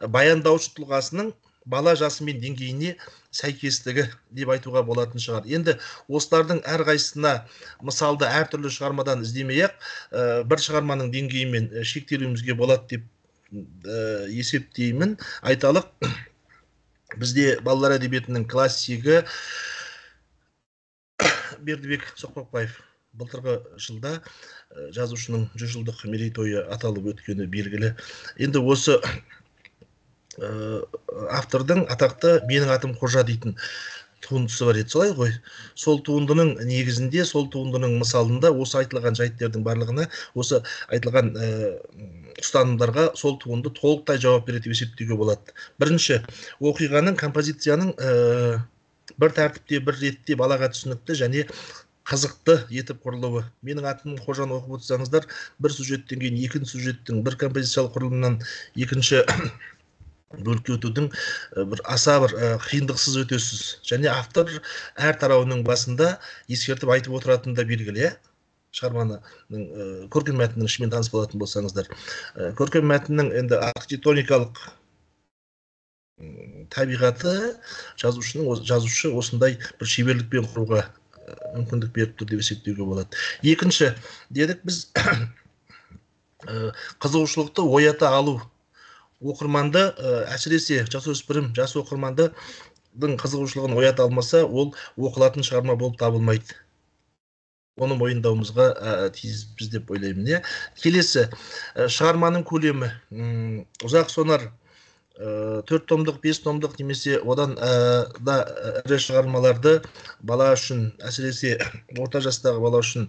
баяндаушы тұлғасының бала жасы мен деңгейіне сәйкестігі деп айтуға болатын шығар. Енді осылардың әрқайсысына мысалды әртүрлі шығармадан іздемей-ақ, бір шығарманың деңгейімен шектелуімізге болады деп есептеймін. Айталық, бізде балалар әдебиетінің классигі Бердібек Соқпақбаев. Былтырғы жылда жазушының 100 жылдық мерейтойы аталып өткені белгілі. Енді осы автордың атақты «Менің атым Қожа» дейтін туындысы бар еді, солай ғой. Сол туындының негізінде, сол туындының мысалында осы айтылған жайттердің барлығына, осы айтылған ұстанымдарға сол туынды толықтай жауап береді деп есептеуге болады. Бірінші, оқиғаның, композицияның бір тәртіпте, бір ретте балаға түсінікті және қызықты етіп құрылуы. Менің атым Қожаны оқып отырсаңыздар, бір сюжеттен кейін екінші сюжеттің, бір композициялық құрылымнан екінші бөлікке өтудің бір аса бір қиындықсыз өтесіз. Және автор әр тарауының басында ескертіп айтып отыратыны да белгілі. Шығарманың көркем мәтіннің ішімен таныс болатын болсаңыздар. Көркем мәтіннің енді архитектоникалық табиғаты жазушы осындай бір шеберлікпен құруға мүмкіндік беріп тұр деп есептеуге болады. Екінші, дедік біз қызығушылықты оята алу. Оқырманды, әсіресе жасөспірім, жас оқырмандың қызығушылығын оята алмаса, ол оқылатын шығарма болып табылмайды. Оны мойындауымызға тиіспіз деп ойлаймын. Келесі, шығарманың көлемі. Ұзақ сонар 4 томдық, 5 томдық немесе одан да ірі шығармаларды бала үшін, әсіресе орта жастағы бала үшін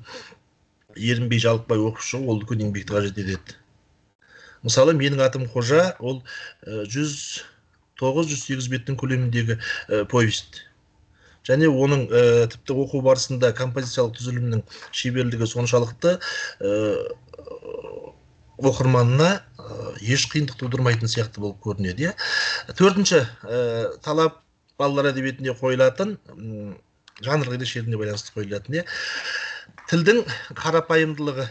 ерінбей жалықпай оқып шығу ол үлкен еңбекті қажет етеді. Мысалы, менің атым Қожа, ол 109-108 беттің көлеміндегі повесть. Және оның тіпті оқу барысында композициялық түзілімнің шеберлігі соншалықты оқырманына еш қиындық тудырмайтын сияқты болып көрінеді. Төртінші талап балалар әдебиетіне қойылатын, жанрлық ерекшелігіне байланысты қойылатын, тілдің қарапайымдылығы,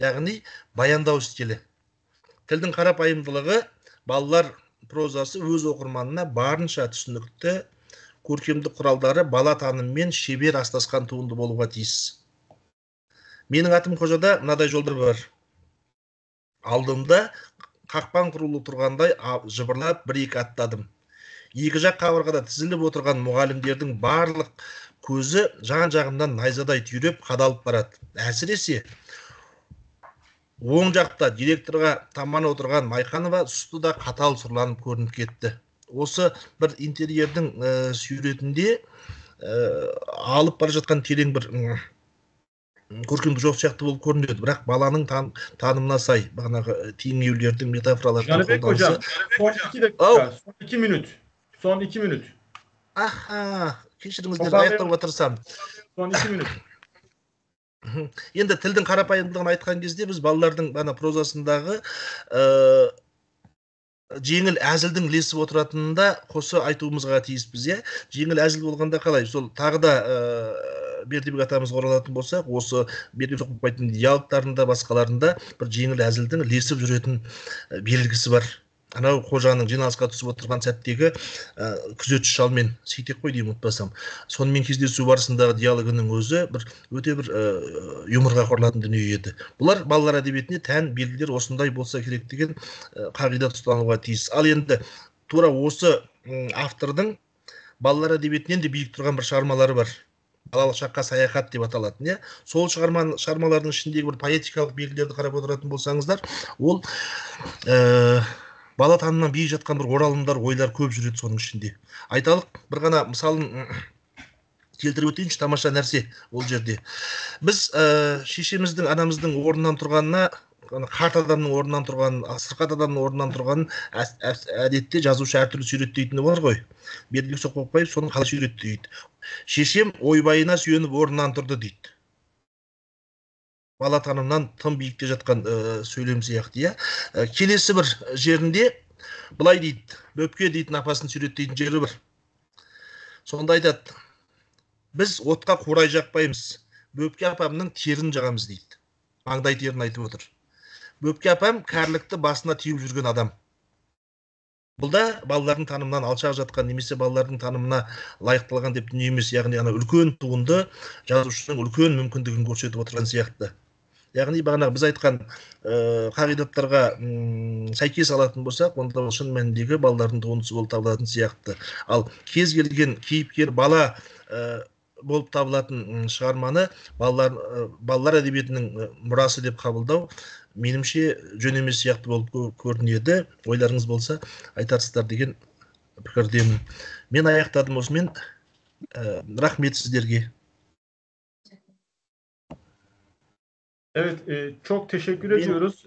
яғни баяндау стилі. Тілдің қарапайымдылығы балалар прозасы өз оқырманына барынша түсінікті, көркемдік құралдары бала таныммен шебер астасқан туынды болуға тиіс. Менің атым Қожада мынадай жолдар бар. Алдымда қақпан құрулы тұрғандай жыбырлап бір-екі аттадым. Екі жақ қабырғада тізіліп отырған мұғалімдердің барлық көзі жан-жағымнан найзадай түйреп қадалып барады. Әсіресе оң жақта директорға таман отырған Майқанова сұсты да қатал сұрланып көрініп кетті. Осы бір интерьердің суретінде алып бара жатқан терең бір көркемдік жоқ сияқты болып көрінеді. Бірақ баланың танымына сай, бағанағы теңеулердің метафоралардың Жаныбек hocam, son 2 dakika, son 2 minut. Son 2 minut. Кешіріңіздер, аяқтауға тырысамын. Son 2 minut. Енді тілдің қарапайымдылығын айтқан кезде біз балалардың прозасындағы жеңіл әзілдің ілесіп отыратынында қоса айтуымызға тиіспіз. Жеңіл әзіл болғанда қалай? Сол тағы да Бердібек атамызға оралатын болсақ, осы Бердібек Соқпақбайдың диалогтарында, басқаларында бір жеңіл әзілдің ілесіп жүретін белгісі бар. Анау Қожаның жиналысқа түсіп отырған сәттегі күзетші шалмен, Сейтек қой деймін, ұмытпасам, сонымен кездесу барысындағы диалогының өзі өте бір юморға қорылатын дүние еді. Бұлар балалар әдебиетіне тән белгілер осындай болса керек деген қағида ұстануға тиіс. Ал енді тура осы автордың балалар әдебиетінен де биік тұрған бір шығармалары бар. Балалық шаққа саяхат деп аталатын. Сол шығармалардың ішіндегі бір поэтикалық белгілерді қарап отыратын болсаңыздар, ол бала танымнан биік жатқан бір оралымдар, ойлар көп жүреді соның ішінде. Айталық, бір ғана мысалын келтіріп өтейінші, тамаша нәрсе ол жерде. Біз шешеміздің, анамыздың орнынан тұрғанына, қарт адамның орнынан тұрғанын, сырқат адамның орнынан тұрғанын әдетте жазушы әртүрлі сүйреттейтіні бар ғой. Бердібек Соқпақбаев соны қалай сүйреттейді. Шешем ойбайына сүйеніп орнынан тұрды дейді. Бала танымнан тым биікте жатқан сөйлем сияқты. Келесі бір жерінде былай дейді, Бөпке дейтін апасын сүйреттейтін жері бар. Сонда айтады, біз отқа қурай жақпаймыз, Бөпке апамның терін жағамыз дейді. Маңдай терін айтып отыр. Бөпке апам кәрілікті басына түйіп жүрген адам. Бұл да балалардың танымынан алшақ жатқан, немесе балалардың танымына лайықталған деп дүние емес, яғни үлкен туынды жазушының үлкен мүмкіндігін көрсетіп отырған сияқты. Яғни бағанағы біз айтқан қағидаттарға сәйкес алатын болсақ, онда шын мәніндегі балалардың туындысы болып табылатын сияқты. Ал кез келген кейіпкер бала болып табылатын шығарманы балалар әдебиетінің мұрасы деп қабылдау меніңше жөн емес сияқты болып көрінеді. Ойларыңыз болса айтарсыздар деген пікірдемін. Мен аяқтадым осымен. Рахмет сіздерге. Evet, çok teşekkür ediyoruz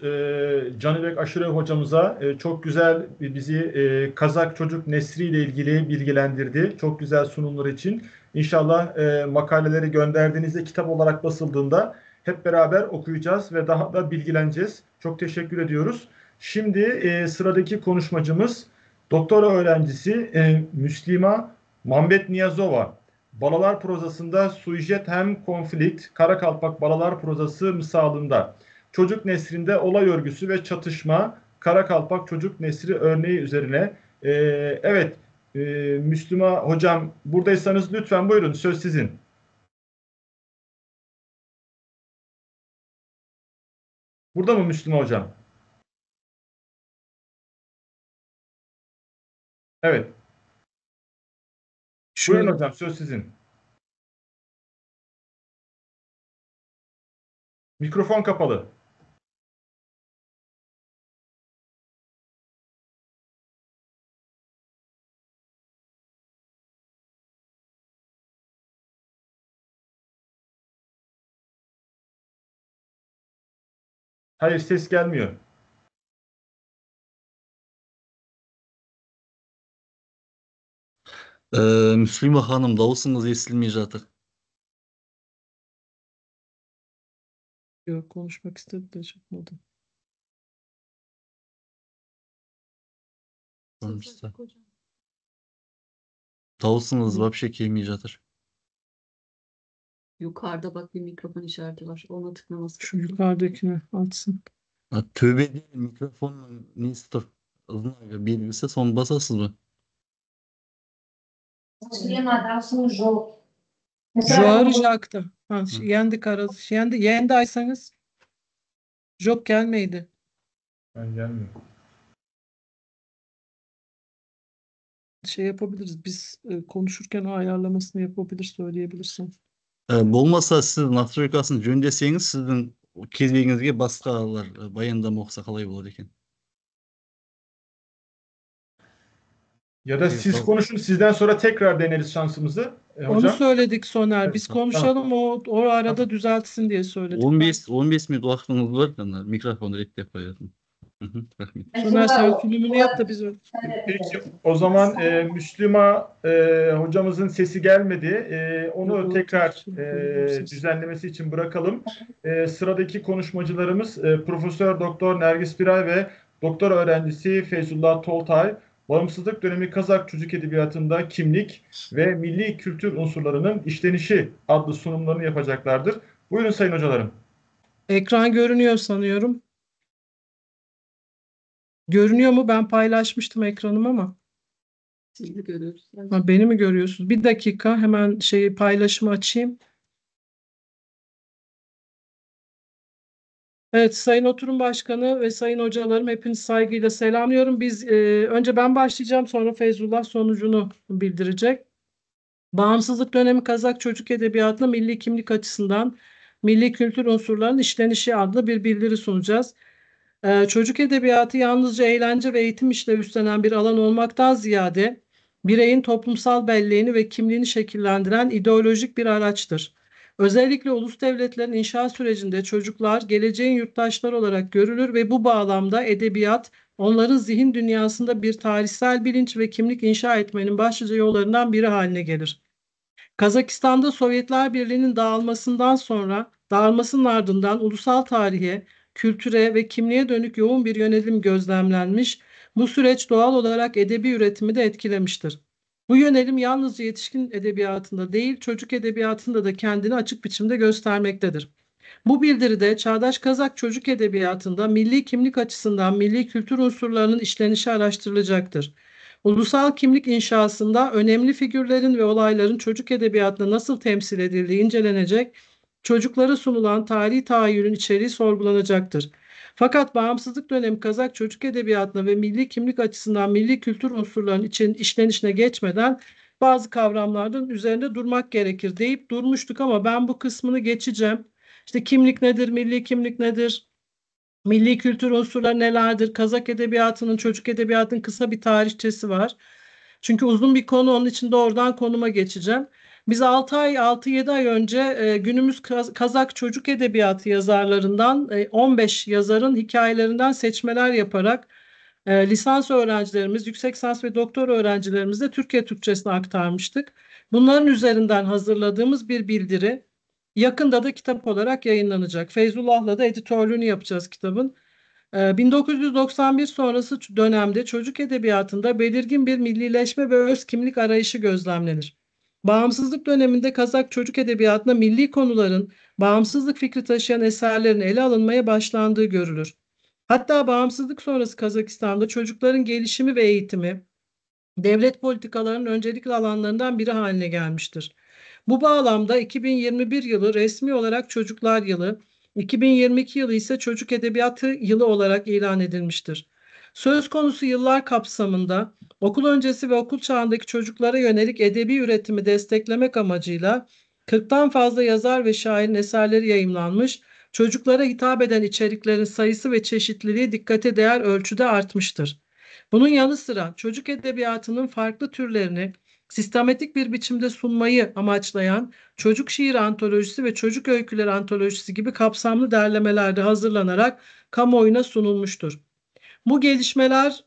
Canibek Aşure hocamıza. Çok güzel bizi Kazak çocuk nesliyle ilgili bilgilendirdi. Çok güzel sunumlar için. İnşallah makaleleri gönderdiğinizde kitap olarak basıldığında hep beraber okuyacağız ve daha da bilgileneceğiz. Çok teşekkür ediyoruz. Şimdi sıradaki konuşmacımız doktora öğrencisi Müslima Mambet Niyazova. Balalar prozasında sujet hem konflikt, Karakalpak Balalar prozası misalında çocuk nesrinde olay örgüsü ve çatışma, Karakalpak çocuk nesri örneği üzerine. Evet, Müslüma hocam buradaysanız lütfen buyurun, söz sizin. Burada mı Müslüma hocam? Evet. Buyurun hocam, söz sizin. Mikrofon kapalı. Hayır, ses gelmiyor. Müslüme Hanım, dawusyňyz eslenmej jatyr. Yok, konuşmak istedi de çıkmadı. Konuşsa. Dawusyňyz wapşe kelmej jatyr. Yukarıda bak bir mikrofon işareti var. Ona tıklaması. Şu yukarıdakini açsın. Töbede mikrofonun nesi tur? Ызнагі belgisi, son basasızmı? Joar Jack'ta. Ha, yendi karaz. Yendi aysanız. Job gelmeydi. Ben gelmiyor. Şey yapabiliriz. Biz konuşurken o ayarlamasını yapabilir, söyleyebilirsin. Bolmasa siz настройкасын жөндөсеңиz, sizdin kezbegingizge baskalar bayandama oksa kalay bolar eken. Ya da siz konuşun, sizden sonra tekrar deneriz şansımızı. Onu Hocam. söyledik Soner. Biz Evet, konuşalım, o arada düzeltsin diye söyledik. 15 minut vaktiniz var. Mikrofonu reddep koyarım. Rahmet. Soner sen filmini yap da biz öyle. Peki, o zaman Müslüma hocamızın sesi gelmedi. Onu Yok, tekrar ses. düzenlemesi için bırakalım. Sıradaki konuşmacılarımız Profesör Doktor Nergis Biray ve doktor öğrencisi Feyzullah Toltay. Bağımsızlık dönemi Kazak çocuk edebiyatında kimlik ve milli kültür unsurlarının işlenişi adlı sunumlarını yapacaklardır. Buyurun sayın hocalarım. Ekran görünüyor sanıyorum. Görünüyor mu? Ben paylaşmıştım ekranım ama. Sizi görüyoruz. Ha, beni mi görüyorsunuz? Bir dakika, hemen paylaşımı açayım. Evet, Sayın Oturum Başkanı ve sayın hocalarım, hepinizi saygıyla selamlıyorum. Biz önce ben başlayacağım, sonra Feyzullah sonucunu bildirecek. Bağımsızlık dönemi Kazak çocuk edebiyatına milli kimlik açısından milli kültür unsurlarının işlenişi adlı bir bildiri sunacağız. Çocuk edebiyatı yalnızca eğlence ve eğitim işlevi üstlenen bir alan olmaktan ziyade bireyin toplumsal belleğini ve kimliğini şekillendiren ideolojik bir araçtır. Özellikle ulus devletlerin inşa sürecinde çocuklar geleceğin yurttaşları olarak görülür ve bu bağlamda edebiyat onların zihin dünyasında bir tarihsel bilinç ve kimlik inşa etmenin başlıca yollarından biri haline gelir. Kazakistan'da Sovyetler Birliği'nin dağılmasının ardından ulusal tarihe, kültüre ve kimliğe dönük yoğun bir yönelim gözlemlenmiş, bu süreç doğal olarak edebi üretimi de etkilemiştir. Bu yönelim yalnızca yetişkin edebiyatında değil, çocuk edebiyatında da kendini açık biçimde göstermektedir. Bu bildiride çağdaş Kazak çocuk edebiyatında milli kimlik açısından milli kültür unsurlarının işlenişi araştırılacaktır. Ulusal kimlik inşasında önemli figürlerin ve olayların çocuk edebiyatında nasıl temsil edildiği incelenecek, çocuklara sunulan tarihi tahayyülün içeriği sorgulanacaktır. Fakat bağımsızlık dönemi Kazak çocuk edebiyatına ve milli kimlik açısından milli kültür unsurlarının işlenişine geçmeden bazı kavramlardan üzerinde durmak gerekir deyip durmuştuk ama ben bu kısmını geçeceğim. İşte kimlik nedir, milli kimlik nedir, milli kültür unsurları nelerdir, Kazak edebiyatının, çocuk edebiyatının kısa bir tarihçesi var. Çünkü uzun bir konu, onun için de oradan konuma geçeceğim. Biz 6-7 ay önce günümüz Kazak çocuk edebiyatı yazarlarından 15 yazarın hikayelerinden seçmeler yaparak lisans öğrencilerimiz, yüksek lisans ve doktor öğrencilerimizle Türkiye Türkçesine aktarmıştık. Bunların üzerinden hazırladığımız bir bildiri yakında da kitap olarak yayınlanacak. Feyzullah'la da editörlüğünü yapacağız kitabın. 1991 sonrası dönemde çocuk edebiyatında belirgin bir millileşme ve öz kimlik arayışı gözlemlenir. Bağımsızlık döneminde Kazak çocuk edebiyatında milli konuların bağımsızlık fikri taşıyan eserlerin ele alınmaya başlandığı görülür. Hatta bağımsızlık sonrası Kazakistan'da çocukların gelişimi ve eğitimi devlet politikalarının öncelikli alanlarından biri haline gelmiştir. Bu bağlamda 2021 yılı resmi olarak Çocuklar Yılı, 2022 yılı ise Çocuk Edebiyatı Yılı olarak ilan edilmiştir. Söz konusu yıllar kapsamında okul öncesi ve okul çağındaki çocuklara yönelik edebi üretimi desteklemek amacıyla 40'tan fazla yazar ve şairin eserleri yayımlanmış, çocuklara hitap eden içeriklerin sayısı ve çeşitliliği dikkate değer ölçüde artmıştır. Bunun yanı sıra çocuk edebiyatının farklı türlerini sistematik bir biçimde sunmayı amaçlayan çocuk şiir antolojisi ve çocuk öyküleri antolojisi gibi kapsamlı derlemelerde hazırlanarak kamuoyuna sunulmuştur. Bu gelişmeler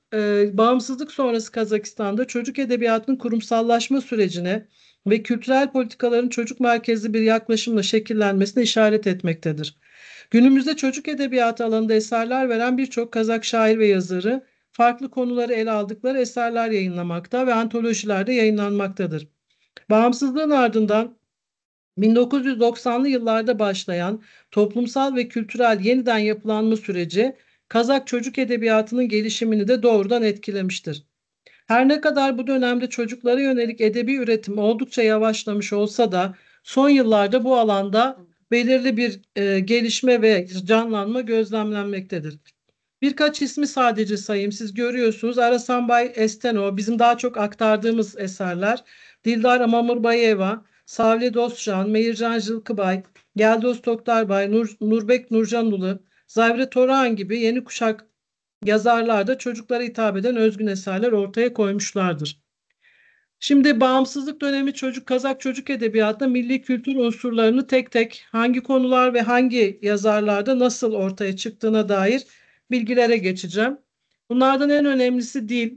bağımsızlık sonrası Kazakistan'da çocuk edebiyatının kurumsallaşma sürecine ve kültürel politikaların çocuk merkezli bir yaklaşımla şekillenmesine işaret etmektedir. Günümüzde çocuk edebiyatı alanında eserler veren birçok Kazak şair ve yazarı farklı konuları ele aldıkları eserler yayınlamakta ve antolojilerde yayınlanmaktadır. Bağımsızlığın ardından 1990'lı yıllarda başlayan toplumsal ve kültürel yeniden yapılanma süreci Kazak çocuk edebiyatının gelişimini de doğrudan etkilemiştir. Her ne kadar bu dönemde çocuklara yönelik edebi üretim oldukça yavaşlamış olsa da son yıllarda bu alanda belirli bir gelişme ve canlanma gözlemlenmektedir. Birkaç ismi sadece sayayım. Siz görüyorsunuz. Arasanbay Esteno, bizim daha çok aktardığımız eserler. Dildar Mamurbayeva, Savle Dostcan, Meyircan Jılkıbay, Geldos Toktarbay, Nurbek Nurcanulu, Zavre Torahan gibi yeni kuşak yazarlar da çocuklara hitap eden özgün eserler ortaya koymuşlardır. Şimdi bağımsızlık dönemi Kazak çocuk edebiyatında milli kültür unsurlarını tek tek hangi konular ve hangi yazarlarda nasıl ortaya çıktığına dair bilgilere geçeceğim. Bunlardan en önemlisi dil.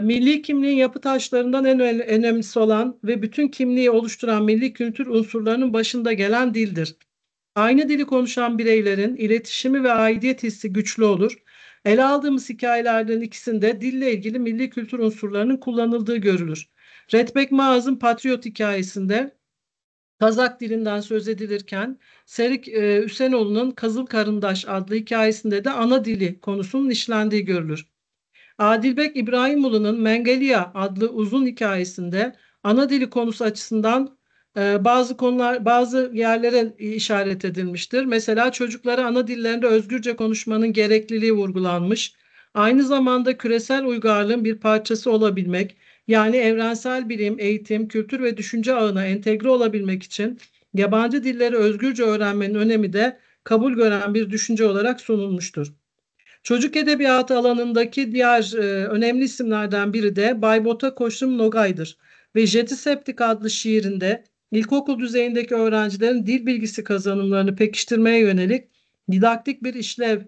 Milli kimliğin yapı taşlarından en önemlisi olan ve bütün kimliği oluşturan milli kültür unsurlarının başında gelen dildir. Aynı dili konuşan bireylerin iletişimi ve aidiyet hissi güçlü olur. Ele aldığımız hikayelerden ikisinde dille ilgili milli kültür unsurlarının kullanıldığı görülür. Redbek Maaz'ın Patriot hikayesinde Kazak dilinden söz edilirken Serik Üsenoğlu'nun Kızıl Karındaş adlı hikayesinde de ana dili konusunun işlendiği görülür. Adilbek İbrahimoğlu'nun Mengeliya adlı uzun hikayesinde ana dili konusu açısından bazı yerlere işaret edilmiştir. Mesela çocuklara ana dillerinde özgürce konuşmanın gerekliliği vurgulanmış. Aynı zamanda küresel uygarlığın bir parçası olabilmek, yani evrensel bilim, eğitim, kültür ve düşünce ağına entegre olabilmek için yabancı dilleri özgürce öğrenmenin önemi de kabul gören bir düşünce olarak sunulmuştur. Çocuk edebiyatı alanındaki diğer önemli isimlerden biri de Baybota Koşum Nogay'dır ve Jeti Septik adlı şiirinde ilkokul düzeyindeki öğrencilerin dil bilgisi kazanımlarını pekiştirmeye yönelik didaktik bir işlev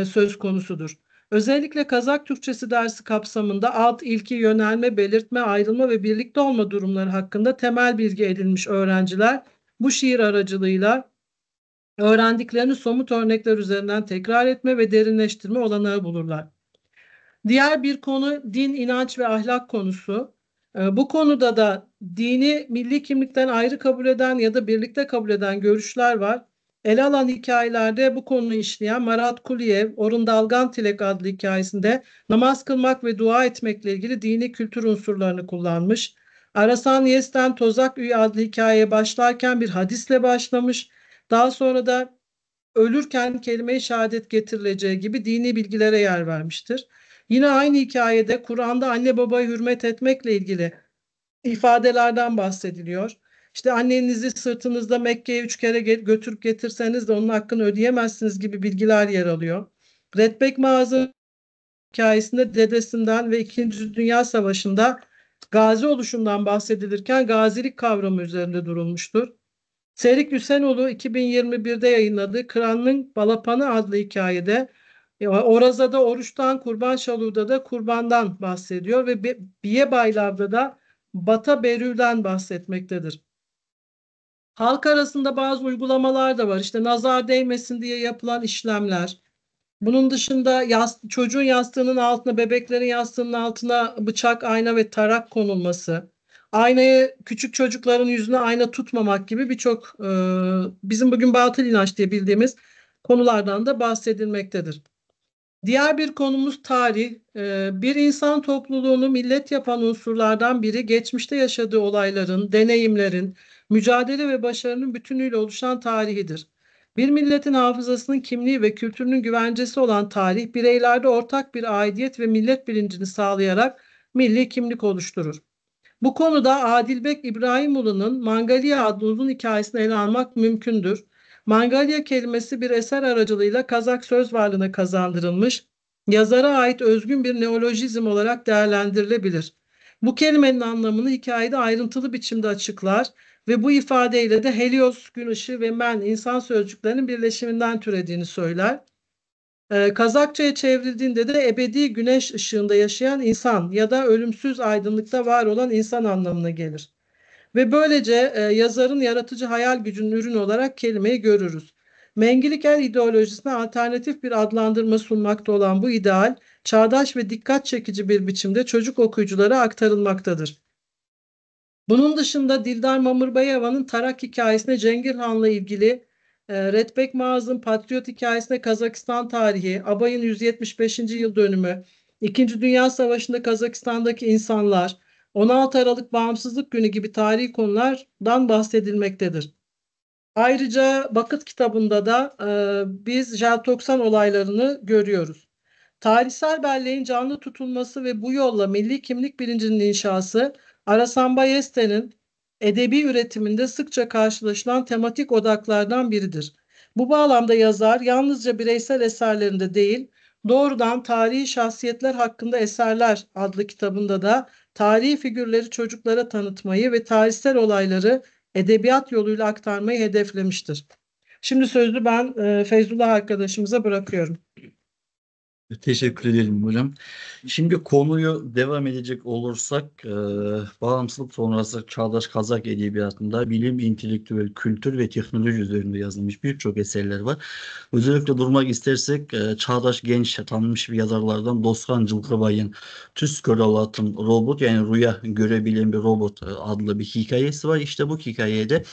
söz konusudur. Özellikle Kazak Türkçesi dersi kapsamında alt, ilki, yönelme, belirtme, ayrılma ve birlikte olma durumları hakkında temel bilgi edinmiş öğrenciler bu şiir aracılığıyla öğrendiklerini somut örnekler üzerinden tekrar etme ve derinleştirme olanağı bulurlar. Diğer bir konu din, inanç ve ahlak konusu. Bu konuda da dini milli kimlikten ayrı kabul eden ya da birlikte kabul eden görüşler var. Ele alan hikayelerde bu konuyu işleyen Marat Kuliyev, Orun Dalgan Tilek adlı hikayesinde namaz kılmak ve dua etmekle ilgili dini kültür unsurlarını kullanmış. Arasan Yes'ten Tozak Üy adlı hikayeye başlarken bir hadisle başlamış. Daha sonra da ölürken kelime-i şehadet getirileceği gibi dini bilgilere yer vermiştir. Yine aynı hikayede Kur'an'da anne babaya hürmet etmekle ilgili ifadelerden bahsediliyor. İşte annenizi sırtınızda Mekke'ye 3 kere götürüp getirseniz de onun hakkını ödeyemezsiniz gibi bilgiler yer alıyor. Redbek Maaz'ın hikayesinde dedesinden ve 2. Dünya Savaşı'nda gazi oluşundan bahsedilirken gazilik kavramı üzerinde durulmuştur. Serik Üsenoğlu 2021'de yayınladığı Kıran'ın Balapanı adlı hikayede Oraza'da oruçtan, Kurban Şalur'da da kurbandan bahsediyor ve Biye Baylar'da da Bata Berül'den bahsetmektedir. Halk arasında bazı uygulamalar da var. İşte nazar değmesin diye yapılan işlemler. Bunun dışında çocuğun yastığının altına, bebeklerin yastığının altına bıçak, ayna ve tarak konulması. Aynayı küçük çocukların yüzüne ayna tutmamak gibi birçok bizim bugün batıl inanç diye bildiğimiz konulardan da bahsedilmektedir. Diğer bir konumuz tarih. Bir insan topluluğunu millet yapan unsurlardan biri geçmişte yaşadığı olayların, deneyimlerin, mücadele ve başarının bütünüyle oluşan tarihidir. Bir milletin hafızasının kimliği ve kültürünün güvencesi olan tarih, bireylerde ortak bir aidiyet ve millet bilincini sağlayarak milli kimlik oluşturur. Bu konuda Adilbek İbrahimoğlu'nun Mangalya adlı uzun hikayesini ele almak mümkündür. Mangalya kelimesi bir eser aracılığıyla Kazak söz varlığına kazandırılmış, yazara ait özgün bir neolojizm olarak değerlendirilebilir. Bu kelimenin anlamını hikayede ayrıntılı biçimde açıklar ve bu ifadeyle de Helios, gün ışığı ve men, insan sözcüklerinin birleşiminden türediğini söyler. Kazakçaya çevrildiğinde de ebedi güneş ışığında yaşayan insan ya da ölümsüz aydınlıkta var olan insan anlamına gelir. Ve böylece yazarın yaratıcı hayal gücünün ürünü olarak kelimeyi görürüz. Mengilik-er ideolojisine alternatif bir adlandırma sunmakta olan bu ideal, çağdaş ve dikkat çekici bir biçimde çocuk okuyuculara aktarılmaktadır. Bunun dışında Dildar Mamırbayeva'nın Tarak hikayesine Cengiz Han'la ilgili, Redbek Mağaz'ın Patriot hikayesine Kazakistan tarihi, Abay'ın 175. yıl dönümü, İkinci Dünya Savaşı'nda Kazakistan'daki insanlar, 16 Aralık Bağımsızlık Günü gibi tarihi konulardan bahsedilmektedir. Ayrıca Bakıt kitabında da biz Jeltoksan olaylarını görüyoruz. Tarihsel belleğin canlı tutulması ve bu yolla milli kimlik bilincinin inşası, Arasan Bayeste'nin edebi üretiminde sıkça karşılaşılan tematik odaklardan biridir. Bu bağlamda yazar yalnızca bireysel eserlerinde değil, doğrudan tarihi şahsiyetler hakkında eserler adlı kitabında da tarihi figürleri çocuklara tanıtmayı ve tarihsel olayları edebiyat yoluyla aktarmayı hedeflemiştir. Şimdi sözü ben Feyzullah arkadaşımıza bırakıyorum. Teşekkür ederim hocam. Şimdi konuyu devam edecek olursak, bağımsızlık sonrası çağdaş Kazak edebiyatında bilim, entelektüel, kültür ve teknoloji üzerinde yazılmış birçok eserler var. Özellikle durmak istersek çağdaş genç tanınmış bir yazarlardan Dostan Cılkıbay'ın Tüs Körolat'ın robot, yani rüya görebilen bir robot adlı bir hikayesi var. İşte bu hikayede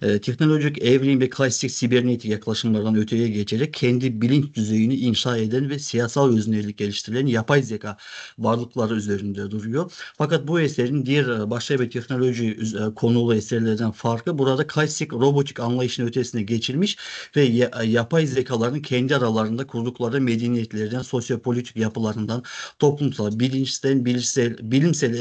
teknolojik evrim ve klasik sibernetik yaklaşımlardan öteye geçerek kendi bilinç düzeyini inşa eden ve siyasal öznelik geliştirilen yapay zeka varlıkları üzerinde duruyor. Fakat bu eserin diğer başka bir teknoloji konulu eserlerden farkı, burada klasik robotik anlayışın ötesine geçilmiş ve yapay zekaların kendi aralarında kurdukları medeniyetlerden, sosyopolitik yapılarından, toplumsal, bilinçten, bilimsel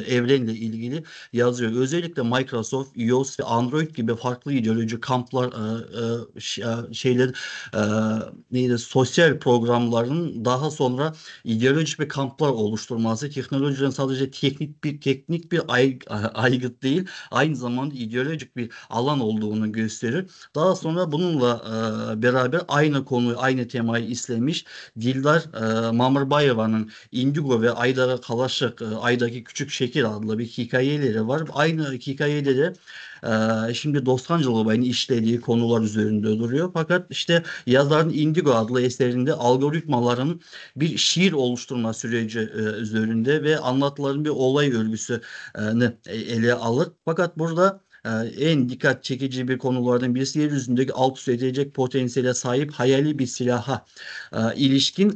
evrenle ilgili yazıyor. Özellikle Microsoft, iOS ve Android gibi farklı ideoloji kamplar sosyal programların daha sonra ideolojik bir kamplar oluşturması, teknolojinin sadece teknik bir aygıt değil, aynı zamanda ideolojik bir alan olduğunu gösterir. Daha sonra bununla beraber aynı konuyu, aynı temayı işlemiş Dildar Mamırbayeva'nın Indigo ve Ayda Kalaşık, Ay'daki Küçük Şekil adlı bir hikayeleri var. Aynı hikayede de şimdi Dostan Cılkıbay'ın işlediği konular üzerinde duruyor. Fakat işte yazarın Indigo adlı eserinde algoritmaların bir şiir oluşturma süreci üzerinde ve anlatıların bir olay örgüsünü ele alır. Fakat burada en dikkat çekici bir konulardan birisi yeryüzündeki alt üst edecek potansiyele sahip hayali bir silaha ilişkin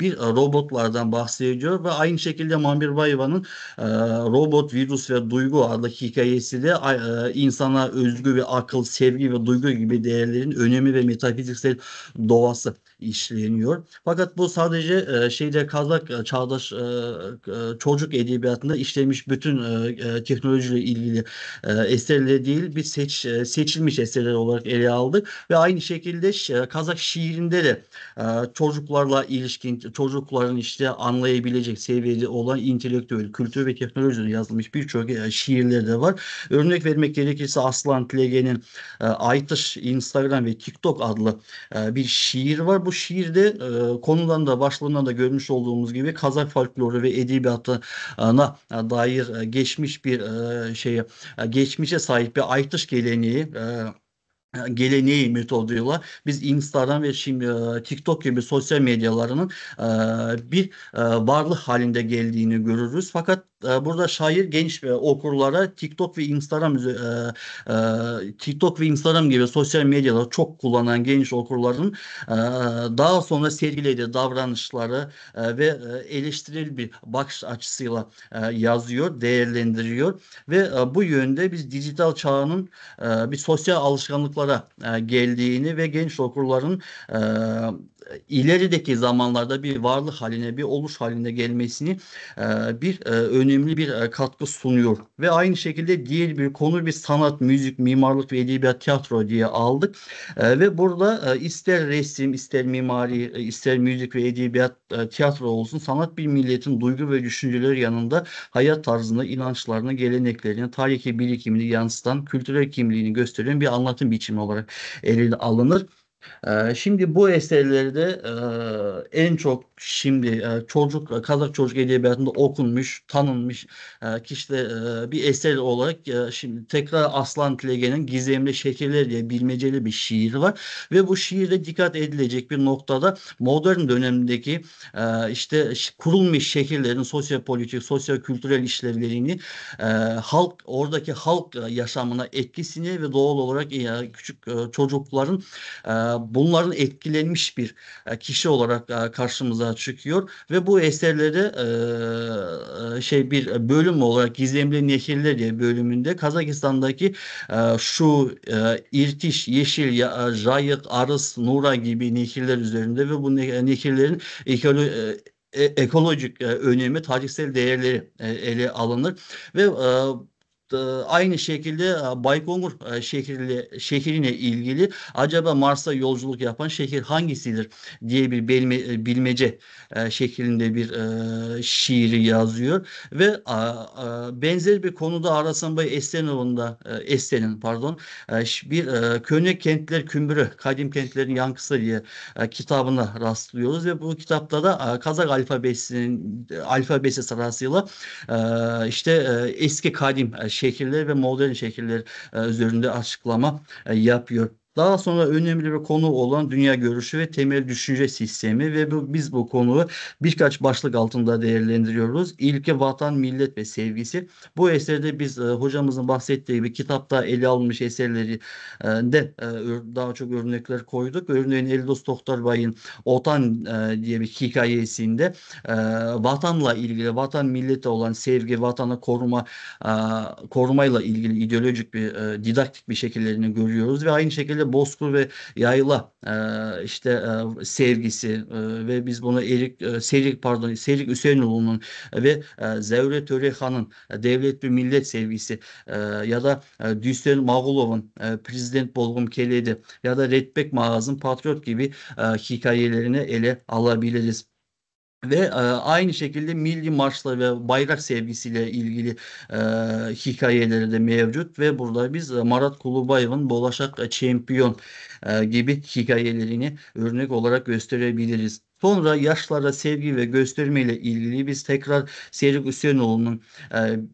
bir robotlardan bahsediyor ve aynı şekilde Mamırbayeva'nın Robot, Virüs ve Duygu adlı hikayesi de insana özgü ve akıl, sevgi ve duygu gibi değerlerin önemi ve metafiziksel doğası işleniyor. Fakat bu sadece Kazak çağdaş çocuk edebiyatında işlemiş bütün teknolojiyle ilgili eserler değil, bir seçilmiş eserler olarak ele aldık ve aynı şekilde Kazak şiirinde de çocuklarla ilişkin, çocukların işte anlayabilecek seviyede olan entelektüel, kültür ve teknolojide yazılmış birçok şiirler de var. Örnek vermek gerekirse Aslan Tilegen'in Aytış, Instagram ve TikTok adlı bir şiir var. Bu şiirde konudan da başlığından da görmüş olduğumuz gibi Kazak folkloru ve edebiyatına dair geçmişe sahip bir Aytış geleneği metoduyla biz Instagram ve şimdi TikTok gibi sosyal medyalarının bir varlık halinde geldiğini görürüz. Fakat burada şair genç okurlara TikTok ve Instagram gibi sosyal medyaları çok kullanan genç okurların daha sonra sergilediği davranışları ve eleştirel bir bakış açısıyla yazıyor, değerlendiriyor ve bu yönde biz dijital çağının bir sosyal alışkanlıklara geldiğini ve genç okurların ilerideki zamanlarda bir varlık haline, bir oluş haline gelmesini önemli bir katkı sunuyor. Ve aynı şekilde diğer bir konu bir sanat, müzik, mimarlık ve edebiyat, tiyatro diye aldık. Ve burada ister resim, ister mimari, ister müzik ve edebiyat, tiyatro olsun, sanat bir milletin duygu ve düşünceleri yanında hayat tarzını, inançlarını, geleneklerini, tarihi birikimini yansıtan, kültürel kimliğini gösteren bir anlatım biçimi olarak ele alınır. Şimdi bu eserlerde en çok şimdi Kazak çocuk edebiyatında okunmuş, tanınmış kişide bir eser olarak şimdi tekrar Aslan Tilegen'in Gizemli Şekirler diye bilmeceli bir şiir var ve bu şiirde dikkat edilecek bir noktada modern dönemdeki kurulmuş şehirlerin sosyopolitik, sosyo-kültürel işlevlerini oradaki halk yaşamına etkisini ve doğal olarak küçük çocukların bunların etkilenmiş bir kişi olarak karşımıza çıkıyor ve bu eserleri bir bölüm olarak Gizemli Nehirler diye bölümünde Kazakistan'daki şu İrtiş, Yeşil, Jayık, Arıs, Nura gibi nehirler üzerinde ve bu nehirlerin ekolojik önemi, tarihsel değerleri ele alınır ve aynı şekilde Baykonur şehrine ilgili acaba Mars'a yolculuk yapan şehir hangisidir diye bir bilmece şeklinde bir şiiri yazıyor ve benzer bir konuda Arasan Bay Esten'in bir Köhne Kentler Kümbürü, Kadim Kentlerin Yankısı diye kitabına rastlıyoruz ve bu kitapta da Kazak alfabesi sırasıyla eski kadim şekiller ve modern şekiller üzerinde açıklama yapıyor. Daha sonra önemli bir konu olan dünya görüşü ve temel düşünce sistemi ve biz bu konuyu birkaç başlık altında değerlendiriyoruz. İlki vatan, millet ve sevgisi. Bu eserde biz hocamızın bahsettiği gibi kitapta ele alınmış eserleri de daha çok örnekler koyduk. Örneğin Eldos Toktarbay'ın Otan diye bir hikayesinde vatanla ilgili, vatan millete olan sevgi, vatanı korumayla ilgili ideolojik bir didaktik bir şekillerini görüyoruz ve aynı şekilde Bozkır ve Yayla sevgisi ve biz bunu Serik Hüseyinoğlu'nun ve Zevre Törehan'ın devlet ve millet sevgisi ya da Düstel Mağulov'un Prezident Bolgum Keledi ya da Redbek Mağaz'ın Patriot gibi hikayelerini ele alabiliriz. Ve aynı şekilde milli marşlar ve bayrak sevgisiyle ilgili hikayeleri de mevcut ve burada biz Marat Kulubayev'in Bolaşak Çempiyon gibi hikayelerini örnek olarak gösterebiliriz. Sonra yaşlara sevgi ve göstermeyle ilgili biz tekrar Serik Hüseyinoğlu'nun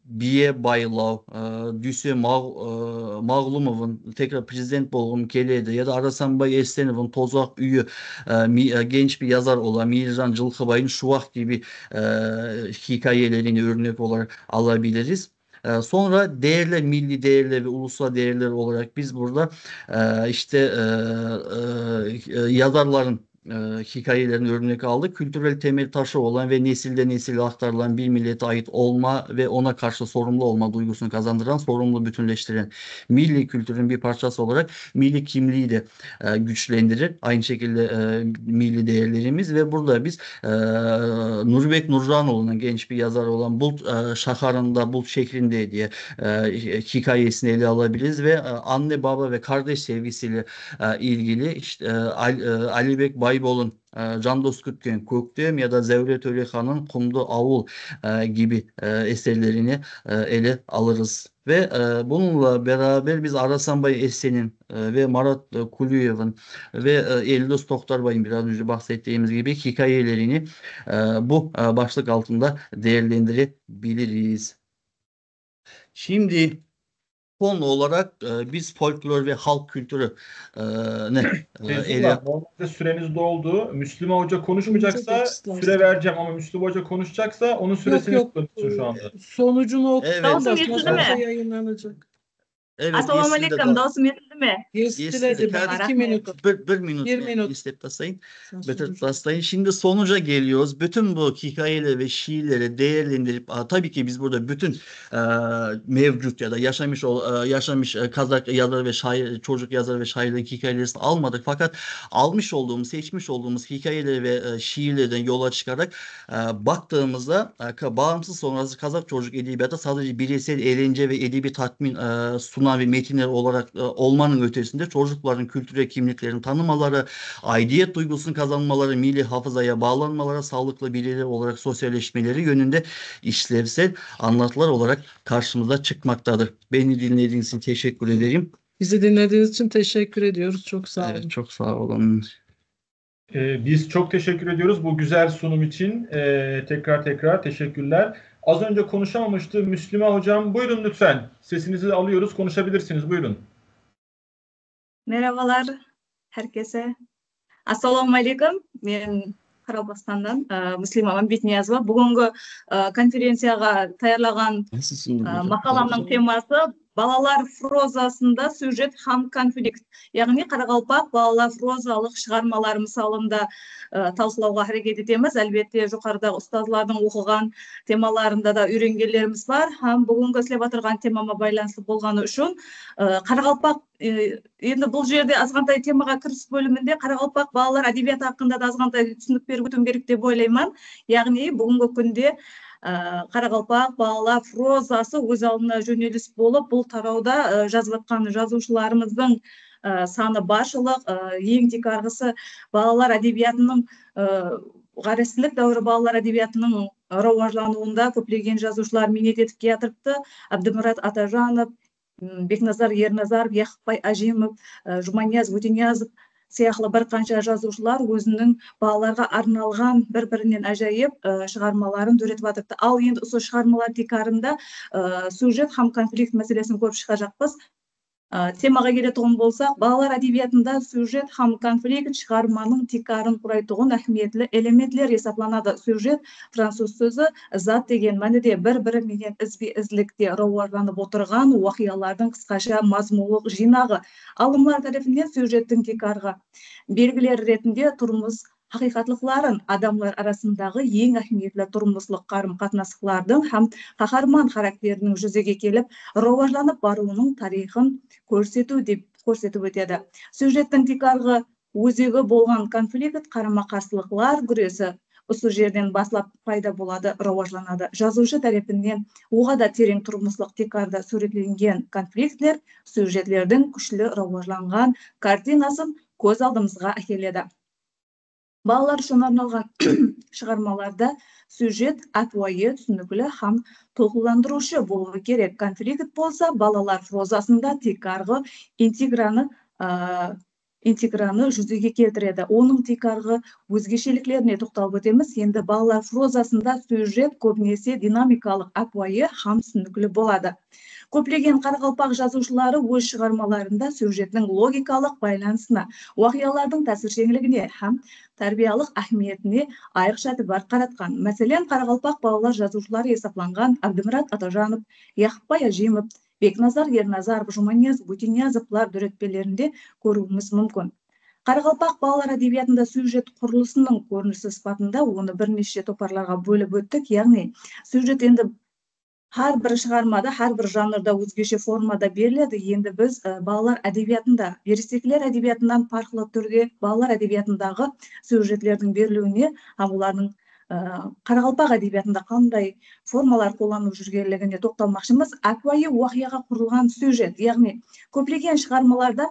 Biye Baylav, Düse Mağlumov'un tekrar Prezident Bolgum Keledi ya da Arasan Bay Estenov'un Tozak Üyü genç bir yazar olan Mirjan Cılkıbay'ın Şuvak gibi hikayelerini örnek olarak alabiliriz. Sonra milli değerler ve ulusal değerler olarak biz burada yazarların hikayelerini örnek aldık. Kültürel temel taşı olan ve nesilden nesile aktarılan bir millete ait olma ve ona karşı sorumlu olma duygusunu kazandıran, sorumlu bütünleştiren milli kültürün bir parçası olarak milli kimliği de güçlendirir. Aynı şekilde milli değerlerimiz ve burada biz Nurbek Nurjanoğlu'nun genç bir yazar olan Bulut Şaharında, Bulut şehrinde diye hikayesini ele alabiliriz ve anne baba ve kardeş sevgisiyle ilgili Alibek Baybol'un Can Dostkutken Köktüm ya da Zevre Törehan'ın Kumdu Avul gibi eserlerini ele alırız. Ve bununla beraber biz Arasan Bay Esen'in ve Marat Kuluyev'in ve Eldos Toktarbay'ın biraz önce bahsettiğimiz gibi hikayelerini bu başlık altında değerlendirebiliriz. Şimdi konu olarak biz folklor ve halk kültürü Feyzullah, normalde süreniz doldu. Müslüman Hoca konuşmayacaksa süre vereceğim ama Müslüman Hoca konuşacaksa onun süresini Yok. kullanıyorsun şu anda. Sonucunu okudum Evet. da Olsun, sonra değil mi? yayınlanacak. Evet, Assalomu естілді alaykum, да. dosum yetildi. Естіледі. Естілді. 2 minut. Bir minut, Bir minut. istep taslayın. Sen Bitirip sonucu. taslayın. Şimdi sonuca geliyoruz. Bütün bu hikayeleri ve şiirleri değerlendirip tabii ki biz burada bütün mevcut ya da yaşamış Kazak yazar ve şair, çocuk yazar ve şairlerin hikayelerini almadık. Fakat almış olduğumuz, seçmiş olduğumuz hikayeleri ve şiirlerden yola çıkarak baktığımızda bağımsız sonrası Kazak çocuk edebiyatı sadece bireysel eğlence ve edebi tatmin sunan ve metinler olarak olmanın ötesinde çocukların kültürel kimliklerini tanımaları, aidiyet duygusunu kazanmaları, milli hafızaya bağlanmaları, sağlıklı bireyler olarak sosyalleşmeleri yönünde işlevsel anlatılar olarak karşımıza çıkmaktadır. Beni dinlediğiniz için teşekkür ederim. Bizi dinlediğiniz için teşekkür ediyoruz. Çok sağ olun. Evet, çok sağ olun. Biz çok teşekkür ediyoruz bu güzel sunum için. Tekrar teşekkürler. Az önce konuşamamıştı Müslüme Hocam. Buyurun lütfen. Sesinizi alıyoruz. Konuşabilirsiniz. Buyurun. Merhabalar herkese. Assalomu alaykum. Men Qirg'izistondan Müslüman Bitniyazova. Bugungi konferensiyaga tayyorlagan maqalamning temasi balalar prozasında süjet ham konflikt. Ya'ni Qaraqalpoq balalar prozalik шығармалар misolында talqilauga harakat etamiz. Albatta yuqorida ustozlarning o'qigan temalarında da o'rganganlarimiz var. Ham bugungi eslab o'tirgan temama байланышлы bo'lgani uchun Qaraqalpoq endi bu yerda azg'antay temaga kirish bo'liminde Qaraqalpoq balalar adabiyoti haqida da azg'antay tushunib berib o'tishim kerak deb o'ylayman. Ya'ni bugungi kunda Qaraqalpoq balalar prozасы o'z oldiga jo'nalish bo'lib, bu tarovda yozib atgan yozuvchilarimizning sani barchalik eng tekarg'isi balalar adabiyotining g'arishlik davri balalar adabiyotining rivojlanuvida ko'plagan yozuvchilar mehnat etib keltiribdi. Abdumurat Atajonov, Beknazar Ernazarov, Yaqubboy Ajimov, Jumaniyaz Butiniyazov siyahlı bir qancha yozuvchilar o'zining balalarga arnalgan bir-birinden ajoyib шығармаларын o'rgatib atibdi. Al endi o'sha шығармалар tekarında süjet ham konflikt masalasini ko'rib chiqajaqmiz. Temaga keladigan bo'lsak, balalar adabiyotida süjet ham konflikt шығарманың tekarini quraydigan ahamiyatli elementlar hisoblanadi. Süjet fransuz so'zi zat degan ma'noda bir-biri bilan izlikda rivojlanib o'tirgan voqealarning qisqacha mazmunli jinogi. Olimlar tomonidan süjetning tekarga belgilar retinde turmush haqiqatliklarin adamlar arasındagi eng ahamiyatli turmushlik qarim-qatnashlarning ham qahramon xarakterining yuzaga kelib rivojlanib boruvining tarixini ko'rsatib o'tadi. Süjetning tekarga o'ziga bo'lgan konflikt qarama-qarshiliklar guresi o'sha yerdan boshlab paydo bo'ladi, rivojlanadi. Yozuvchi tarafidan o'g'ada terin turmushlik tekarda suratlangan konfliktlar süjetlardan kuchli rivojlangan kartinasin ko'z oldimizga keladi. Balalar uchun arnalgan шығармаларда süjet atvoyi tushunukli ham to'g'rilantiruvchi bo'lishi kerak. Konflikt bo'lsa, balalar prozasında tekarg'i integrani yuzaga keltiradi. Onun tekarg'i o'zgachaliklarine to'xtalib o'tamiz. Endi balalar prozasında süjet ko'pincha dinamikalik atvoyi ham tushunukli bo'ladi. Ko'plagan Qaraqalpoq yozuvchilari o'z шығармаларында süjetning logikalik baylanısına, voqealarning ta'sirchanligini ham tarbiyalik ahamiyatini ayriqcha e'tibor qaratgan. Masalan, Qaraqalpoq balalar yozuvchilari hisoblangan Abdumurat Atajonov, Yaqubboy Ajimov, Beknazar Ernazarov, Jumaniyaz Butiniyazovlar o'rgatmalarida ko'rishimiz mumkin. Qaraqalpoq balalar adabiyotida süjet qurilishining ko'rinishi sifatida uni bir nechta to'parlarga bo'lib o'tdik. Ya'ni süjet endi har bir шығармада, har bir janrda o'zgacha formada beriladi. Endi biz balalar adabiyotida, erkeklar adabiyotidan farqli turda balalar adabiyotidagi süjetlarning beriluvini ham ularning Qaraqalpoq adabiyotida qanday formalar qo'llanib yurganligini to'xtalmoqchimiz. Atvoyi voqeaga qurilgan süjet, ya'ni ko'plagan шығармаларда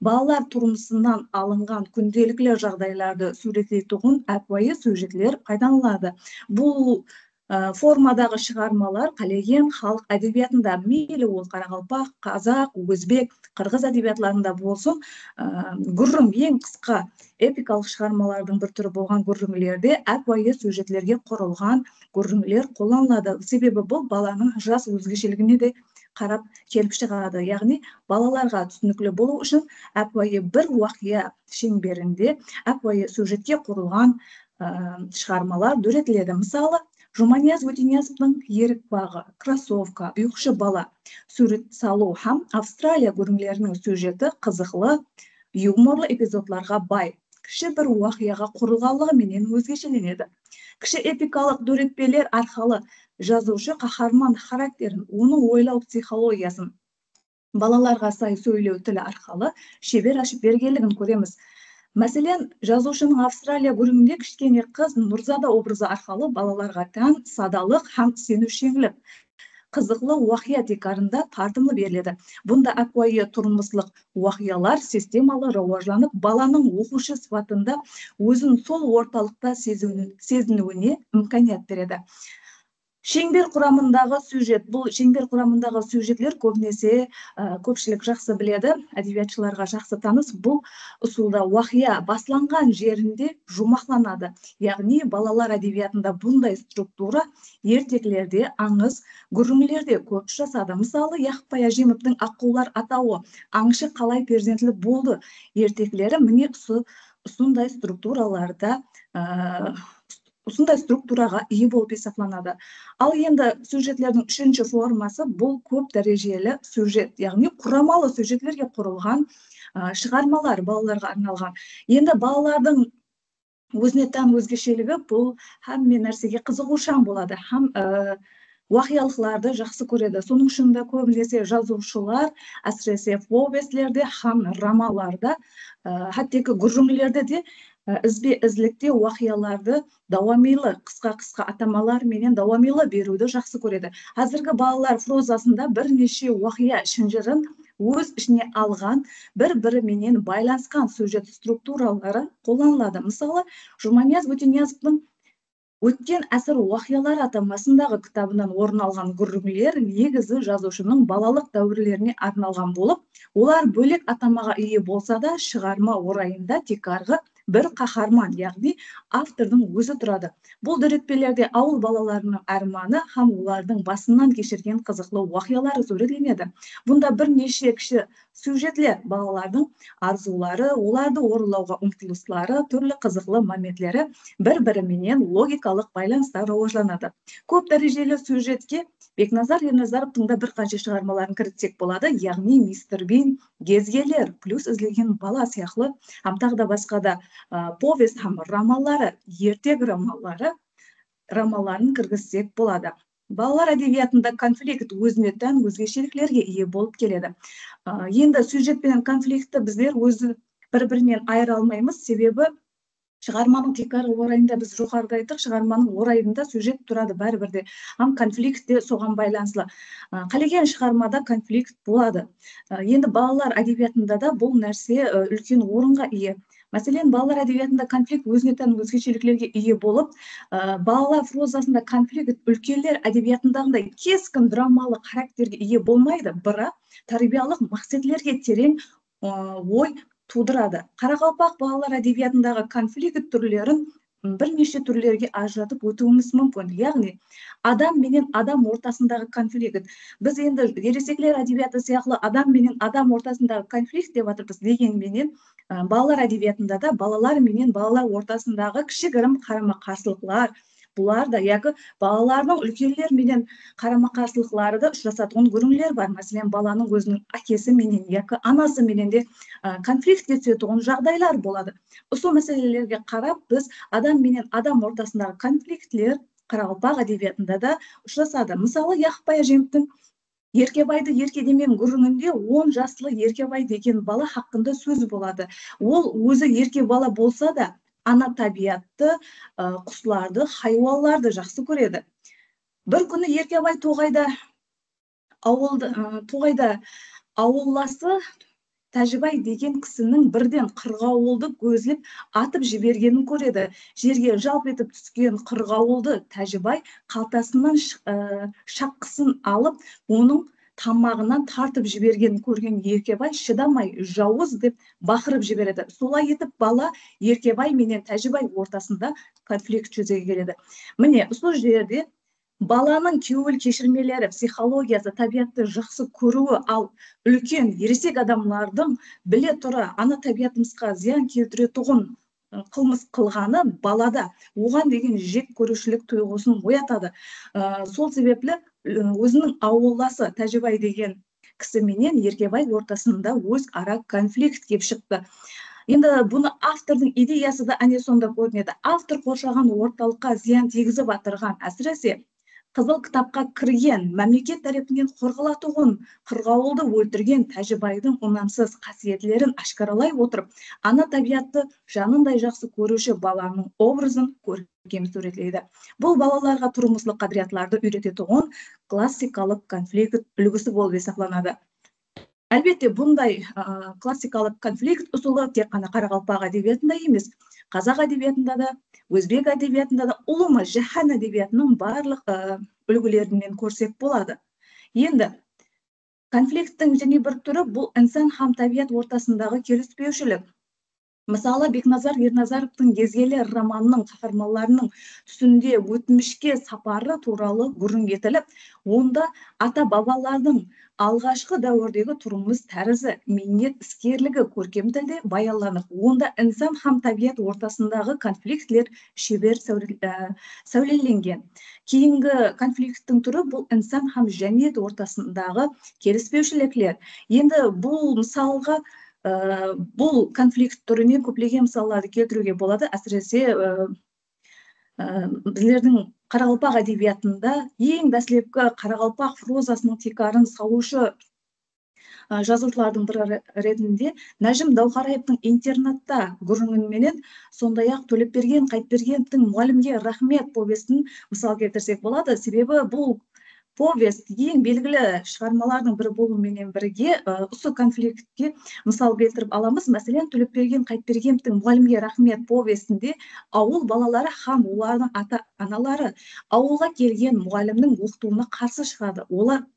balalar turmushidan olingan kundelikli жағдайларды suratlaydigan atvoyi süjetlar qaydaniladi. Bu formadagi шығармалар qalagan xalq adabiyotida, meyli ol Qaraqalpoq, Qozoq, O'zbek, Qirg'iz adabiyotlarida bo'lsin, gurrum eng qisqa epikalik шығармалардың bir turi bo'lgan gurrumlarda atvoyi süjetlarga qurilgan gurrumlar qo'llaniladi. Sebebi bu balaning yosh o'zgachaligini de qarab kelib chiqadi. Ya'ni balalarga tushunukli bo'lish uchun atvoyi bir voqea shingberinde atvoyi süjetga qurilgan шығармалар o'rgatiladi. Misoli Жұманияз Өтениязовтың ерік бағы, кроссовка, ұйқышы бала сурет салу һәм Австралия көрінглерінің сюжеті қызықлы, юморлы эпизодларға бай. Кіші бір уақияға құрылғанлығы менен өзгешеленеді. Кіші эпикалық дөретпелер арқылы жазушы қаһарман характерін, оның ойлау психологиясын балаларға сай сөйлеу тілі арқылы шебер ашып бергенлігін көреміз. Мәселен, жазушының Австралия көрінігінде кішкене қыз Нұрзада образы арқылы балаларға тән садалық һәм сенушеңлік қызықлы уақия текарында тартымлы беріледі. Бұнда аквайы тұрмыслық уақиялар системалы рауажланып, баланың оқушы сыпатында өзін сол орталықта сезінуіне имканият береді. Шеңбер құрамындағы сюжет. Бұл шеңбер құрамындағы сюжетлер көбінесе көпшілік жақсы біледі, әдебиетшіларға жақсы таныс. Бұл ұсулда уақия басланған жерінде жұмақланады. Яғни балалар әдебиетында бұндай структура ертекілерде, аңыз, көрінілерде көп жасады. Мысалы, Яқып Ажемовтың Аққулар атауы, аңшы қалай перзентлі болды ертекілері міне ұсындай структураға ие болып есептелінеді. Ал енді сюжетлердің үшінші формасы бұл көп дәрежелі сюжет, яғни құрамалы сюжетлерге құрылған шығармалар балаларға арналған. Енді балалардың өзіне тән өзгешелігі бұл һәм нәрсеге қызығушаң болады, һәм уақиялықтарды жақсы көреді. Соның ішінде көбінесе жазушылар, әсіресе повестлерде һәм романларда, хаттекі гүржімлерде де ізлікте уақияларды дауамилы, қысқа атамалар менен дауамилы беруді жақсы көреді. Қазіргі балалар прозасында бірнеше уақия шынжырын өз ішіне алған, бір-бірі менен байланысқан сюжет структуралары қолданылады. Мысалы, Жұманияз Өтениязовтың Өткен әсір уақиялар атамасындағы кітабынан орын алған көрінілер негізі жазушының балалық дәуірлеріне арналған болып, олар бөлек атамаға ие болса да, шығарма орайында текарғы бір қаһарман, яғни автордың өзі тұрады. Бұл дөретпелерде ауыл балаларының арманы һәм олардың басынан кешірген қызықлы уақиялары суретленеді. Бұнда бірнеше кіші сюжетлер балалардың арзулары, оларды орындауға ұмтылыстары, түрлі қызықлы моменттері бір-біріменен логикалық байланыстар рауажланады. Көп дәрежелі сюжетке Бекназар Ерназаровтың да бір қанша шығармаларын кірітсек болады, яғни Мистер Бин, Кезгелер, плюс ізілген бала сияқты, һәм тағы да басқа да повест һәм романлары, ертек романларын кіргізсек болады. Балалар әдебиетінде конфликт өзіне тән өзгешеліктерге ие болып келеді. Енді сюжет пен конфликтті біздер өзі бір-бірінен айыра алмаймыз, себебі шығарманың текары орайында біз жоғарыда айттық, шығарманың орайында сюжет тұрады бәрібірде, һәм конфликт те соған байланысты. Қалеген шығармада конфликт болады. Енді балалар әдебиетінде да бұл нәрсе үлкен орынға ие. Мәселен, балалар әдебиетінде конфликт өзіне тән өзгешеліктерге ие болып, балалар прозасында конфликт үлкендер әдебиетіндағындай кескін драмалық характерге ие болмайды, бірақ тәрбиялық мақсатлерге терең ой тудырады. Қарақалпақ балалар әдебиетіндегі конфликт түрлерін бірнеше түрлерге ажыратып өтуіміз мүмкін. Яғни, адам менен адам ортасындағы конфликт. Біз енді ересектер әдебиеті сияқты адам менен адам ортасындағы конфликт деп атырмыз дегенменен, балалар әдебиетінде да балалар менен балалар ортасындағы кішігірім қарама-қарсылықтар, бұлар да, яғы балалардың үлкендер менен қарама-қарсылықтары да ұшырасатын көрінілер бар. Мәселен, баланың өзінің әкесі менен, яғы анасы менен де конфликтке түсетін жағдайлар болады. Осы мәселелерге қарап, біз адам менен адам ортасындағы конфликтлер Қарақалпақ әдебиетінде да ұшырасады. Мысалы, Яқып Ажемовтың Еркебайды еркедемен көрінігінде 10 жастылы Еркебай деген бала хақында сөз болады. Ол өзі ерке бала болса да, ана табиатты, құсларды, хайуанларды жақсы көреді. Бір күні Еркебай тоғайда ауылласы Тәжібай деген кісінің бірден қырғауылды көзіліп атып жібергенін көреді. Жерге жалп етіп түскен қырғауылды Тәжібай қалтасынан шаққысын алып, оның тамағынан тартып жібергенін көрген Еркебай шыдамай жауыз деп бақырып жібереді. Солай етіп бала Еркебай менен Тәжібай ортасында конфликт жүзеге келеді. Міне, сол жерде баланың көңіл кешірмелері, психологиясы, табиатты жақсы көруі, ал үлкен ересек адамлардың біле тұра ана табиатымызға зиян келтіретұғын кылмыс кылганы балада оған деген жек көрушілік туйгусун оятады. Сол себепле өзүнүн ауылдасы Тажыбай деген кісі менен Еркебай ортасында өз ара конфликт кеп шықты. Енді бұны автордың идеясы да ане сонда көрінеді. Автор қоршаған орталыққа зиян тигізіп атырған, әсіресе Қызыл кітапқа кірген, мемлекет тарапынан қорғалатуын, қырғауылды өлтірген Тәжібайдың ұнамсыз қасиетлерін ашкаралай отырып, ана табиатты жанындай жақсы көруші баланың образын көркем суретлейді. Бұл балаларға тұрмыстық қадіриyatlарды үйрететуін классикалық конфликт үлгісі болып есептелінеді. Әлбетте, бұндай классикалық конфликт ұсулы тек қана Қарақалпақ әдебиетінде емес, қазақ әдебиетінде да, өзбек әдебиетінде да, ұлымы жаһан әдебиетінің барлық үлгілерінен көрсек болады. Енді конфликттің және бір түрі бұл инсан һәм табиат ортасындағы келіспеушілік. Мысалы, Бекназар Ерназаровтың Кезгелі романының қаһарманларының түсінде өтмішке сапары туралы гүрін етіліп, онда ата-бабалардың алғашқы дәуірдегі тұрмыс тәрізі, мәдениет іскерлігі көркем тілде баянланып, онда инсан һәм табиат ортасындағы конфликтлер шебер сәулеленген. Кейінгі конфликттің түрі бұл инсан һәм жәмиет ортасындағы келіспеушіліктер. Енді бұл мысалға бұл конфликт түрінен көплеген мысалдарды келтіруге болады. Әсіресе біздердің Қарақалпақ әдебиетінде ең дәслепкі Қарақалпақ прозасының текарын салушы жазушылардың бірі ретінде Нәжім Дауқараевтың интернатта гүріңіменен, сондай-ақ Төлепберген Қайтбергеновтың Мұғалімге рахмет повестін мысал келтірсек болады. Себебі бұл повест ең белгілі шығармалардың бірі болуымен бірге осы конфликтке мысал келтіріп аламыз. Мәселен, Төлепберген Қайтбергеновтың Мұғалімге рахмет повестінде ауыл балалары һәм олардың ата-аналары ауылға келген мұғалімнің оқытуына қарсы шығады. Олар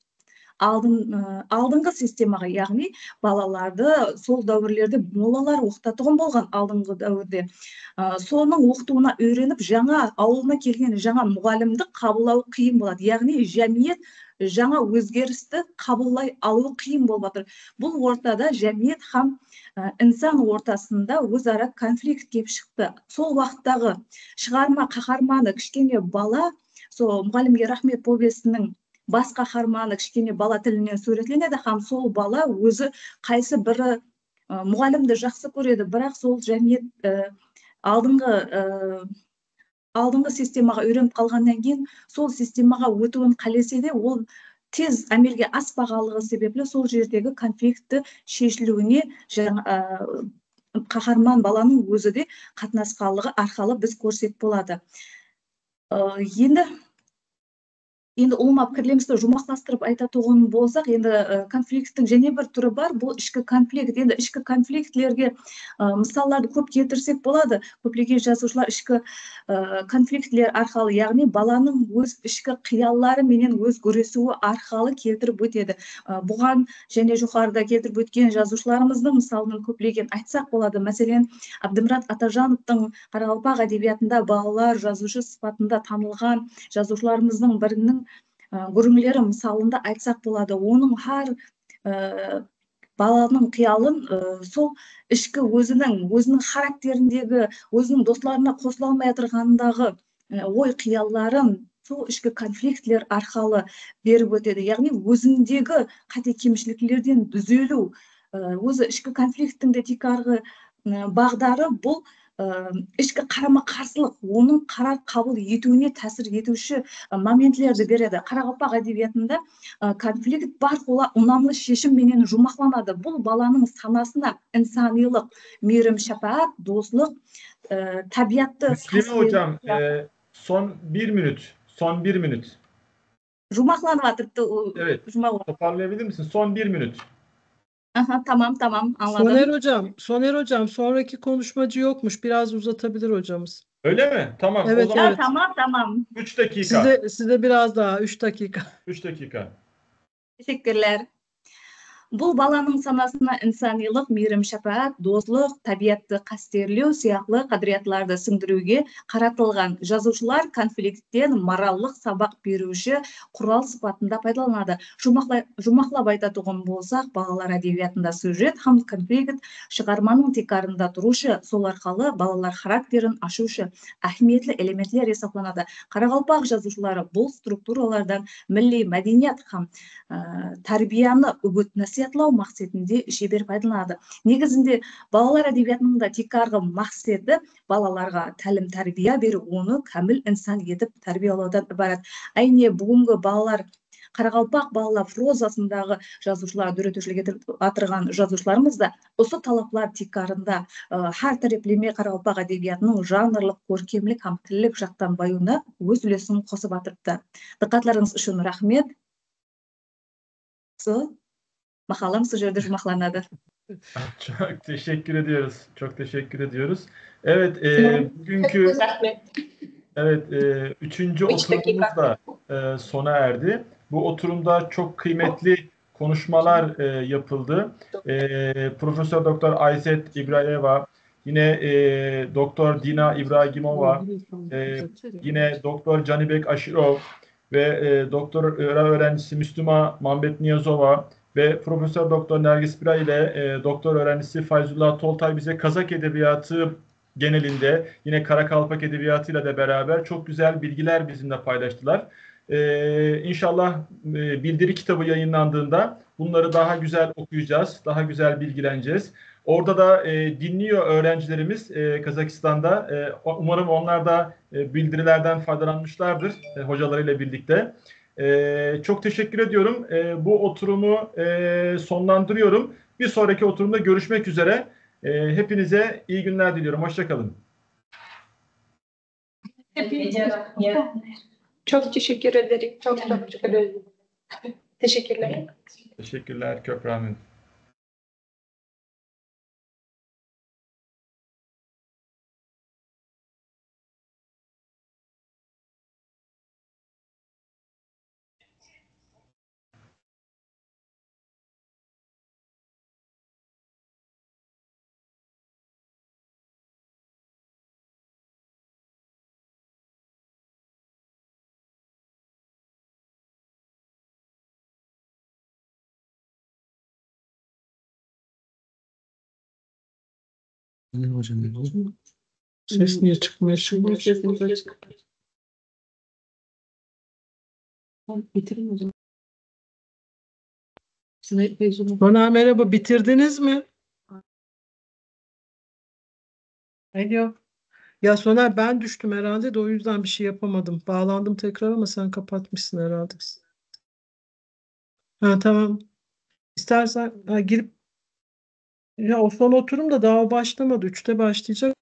алдыңғы системаға, яғни балаларды сол дәуірлерде молалар оқытатұғын болған алдыңғы дәуірде. Соның оқытуына үйреніп, жаңа ауылына келген жаңа мұғалімді қабылдау қиын болады. Яғни жәмиет жаңа өзгерісті қабылдай алу қиын болып жатыр. Бұл ортада жәмиет һәм инсан ортасында өзара конфликт кеп шықты. Сол уақыттағы шығарма қаһарманы кішкене бала, сол Мұғалімге рахмет повестінің бас қаһарманы кішкене бала тілінен суретленеді, һәм сол бала өзі қайсы бірі мұғалімді жақсы көреді, бірақ сол жәмиет алдыңғы системаға үйреніп қалғаннан кейін сол системаға өтуін қалесе де, ол тез әмелге аспағалығы себеплі сол жердегі конфликті шешілуіне қаһарман баланың өзі де қатынасқалығы арқылы біз көрсек болады. Енді ұлыма пікірлерімізді жұмақтастырып айтатұғын болсақ, енді конфликттің және бір түрі бар, бұл ішкі конфликт. Енді ішкі конфликтлерге мысалдарды көп келтірсек болады. Көптеген жазушылар ішкі конфликтлер арқылы, яғни баланың өз ішкі қияллары менен өз күресуі арқылы келтіріп өтеді. Бұған және жоғарыда келтіріп өткен жазушыларымыздың мысалын көптеген айтсақ болады. Мәселен, Әбдімұрат Атажановтың Қарақалпақ әдебиетінде балалар жазушы сипатында танылған жазушыларымыздың бірінің гүріңлері мысалында айтсақ болады. Оның һәр баланың қиялын сол ішкі өзінің характеріндегі, өзінің достарына қосыла алмай отырғандағы ой қиялларын сол ішкі конфликтлер арқылы беріп өтеді. Яғни өзіндегі қате кемшіліктерден түзелу, өзі ішкі конфликттің де текарғы бағдары бұл ішкі қарама қарсылық, оның қарар қабыл етуіне тәсір етуші моментлерді береді. Қарақалпақ әдебиетінде конфликт бар қола ұнамлы шешім менен жұмақланады. Бұл баланың санасына инсанилық, мейірім, шапағат, достық, табиатты... Müslüme hocam, son bir minut. Жұмақланып атырды. Evet, toparlayabilir misin? Son bir minut. Aha, tamam anladım. Soner hocam sonraki konuşmacı yokmuş. Biraz uzatabilir hocamız. Öyle mi? Tamam. Evet, o zaman evet. Tamam. 3 dakika. Size biraz daha 3 dakika. 3 dakika. Teşekkürler. Бул баланын санасына инсанийлык, мейрим, шафаат, достук, табиятты кастерлөө сыяктуу кадыриятларды сиңдирүүгө каратылган. Жазуучулар конфликттен моралдык сабак берүүчү курал сыпатында пайдаланады. Жумаклап айта турган болсак, балалар адебиятында сюжет һәм конфликт чыгарманын текарында турушу, сол аркылуу балалар характерин ашуучу ахмиеттүү элементтер эсептелет. Карагалпак жазуучулары бул структуралардан милли маданият һәм тарбияны үгүт насихатлоо максатында шебер пайдаланады. Негизинде балалар адебиятынын да текаргы максаты балаларга талим тарбия берүү, onu камил инсан етип тарбиялоодан ибарат. Айне бүгүнкү балалар Карагалпак балалар прозасындагы жазуучулар дөретүүчүлүк этип атырган жазуучуларыбыз да осы талаплар текарында һәр тареплеме Карагалпак адебиятынын жанрлык, көркемлик һәм тилдик жактан баюуна өз үлесин косуп атырды. Диккатларыңыз үчүн рахмет. Makalam şu жерде жумакланады. Çok teşekkür ediyoruz. Çok teşekkür ediyoruz. Evet, bugünkü üçüncü oturumumuz da sona erdi. Bu oturumda çok kıymetli konuşmalar yapıldı. Profesör Doktor Ayset İbrahimova, yine Doktor Dina İbrahimova, yine Doktor Canibek Aşirov ve doktor öğrencisi Müslüma Mambet Niyazova ve Profesör Doktor Nergis Biray ile doktor öğrencisi Feyzullah Toltay bize Kazak Edebiyatı genelinde yine Karakalpak Edebiyatı'yla da beraber çok güzel bilgiler bizimle paylaştılar. İnşallah bildiri kitabı yayınlandığında bunları daha güzel okuyacağız, daha güzel bilgileneceğiz. Orada da dinliyor öğrencilerimiz Kazakistan'da. Umarım onlar da bildirilerden faydalanmışlardır hocalarıyla birlikte. Çok teşekkür ediyorum. Bu oturumu sonlandırıyorum. Bir sonraki oturumda görüşmek üzere. Hepinize iyi günler diliyorum. Hoşça kalın. Çok teşekkür ederim. Çok teşekkür ederim. Teşekkürler. Teşekkürler Köprahmet. Ses niye çıkmıyor şimdi? Sesimiz açık. Bitirin o zaman. Bana merhaba, bitirdiniz mi? Alo. Ya Soner, ben düştüm herhalde de o yüzden bir şey yapamadım. Bağlandım tekrar ama sen kapatmışsın herhalde. Ha tamam. İstersen girip ya o son oturum da daha başlamadı. 3'te başlayacak.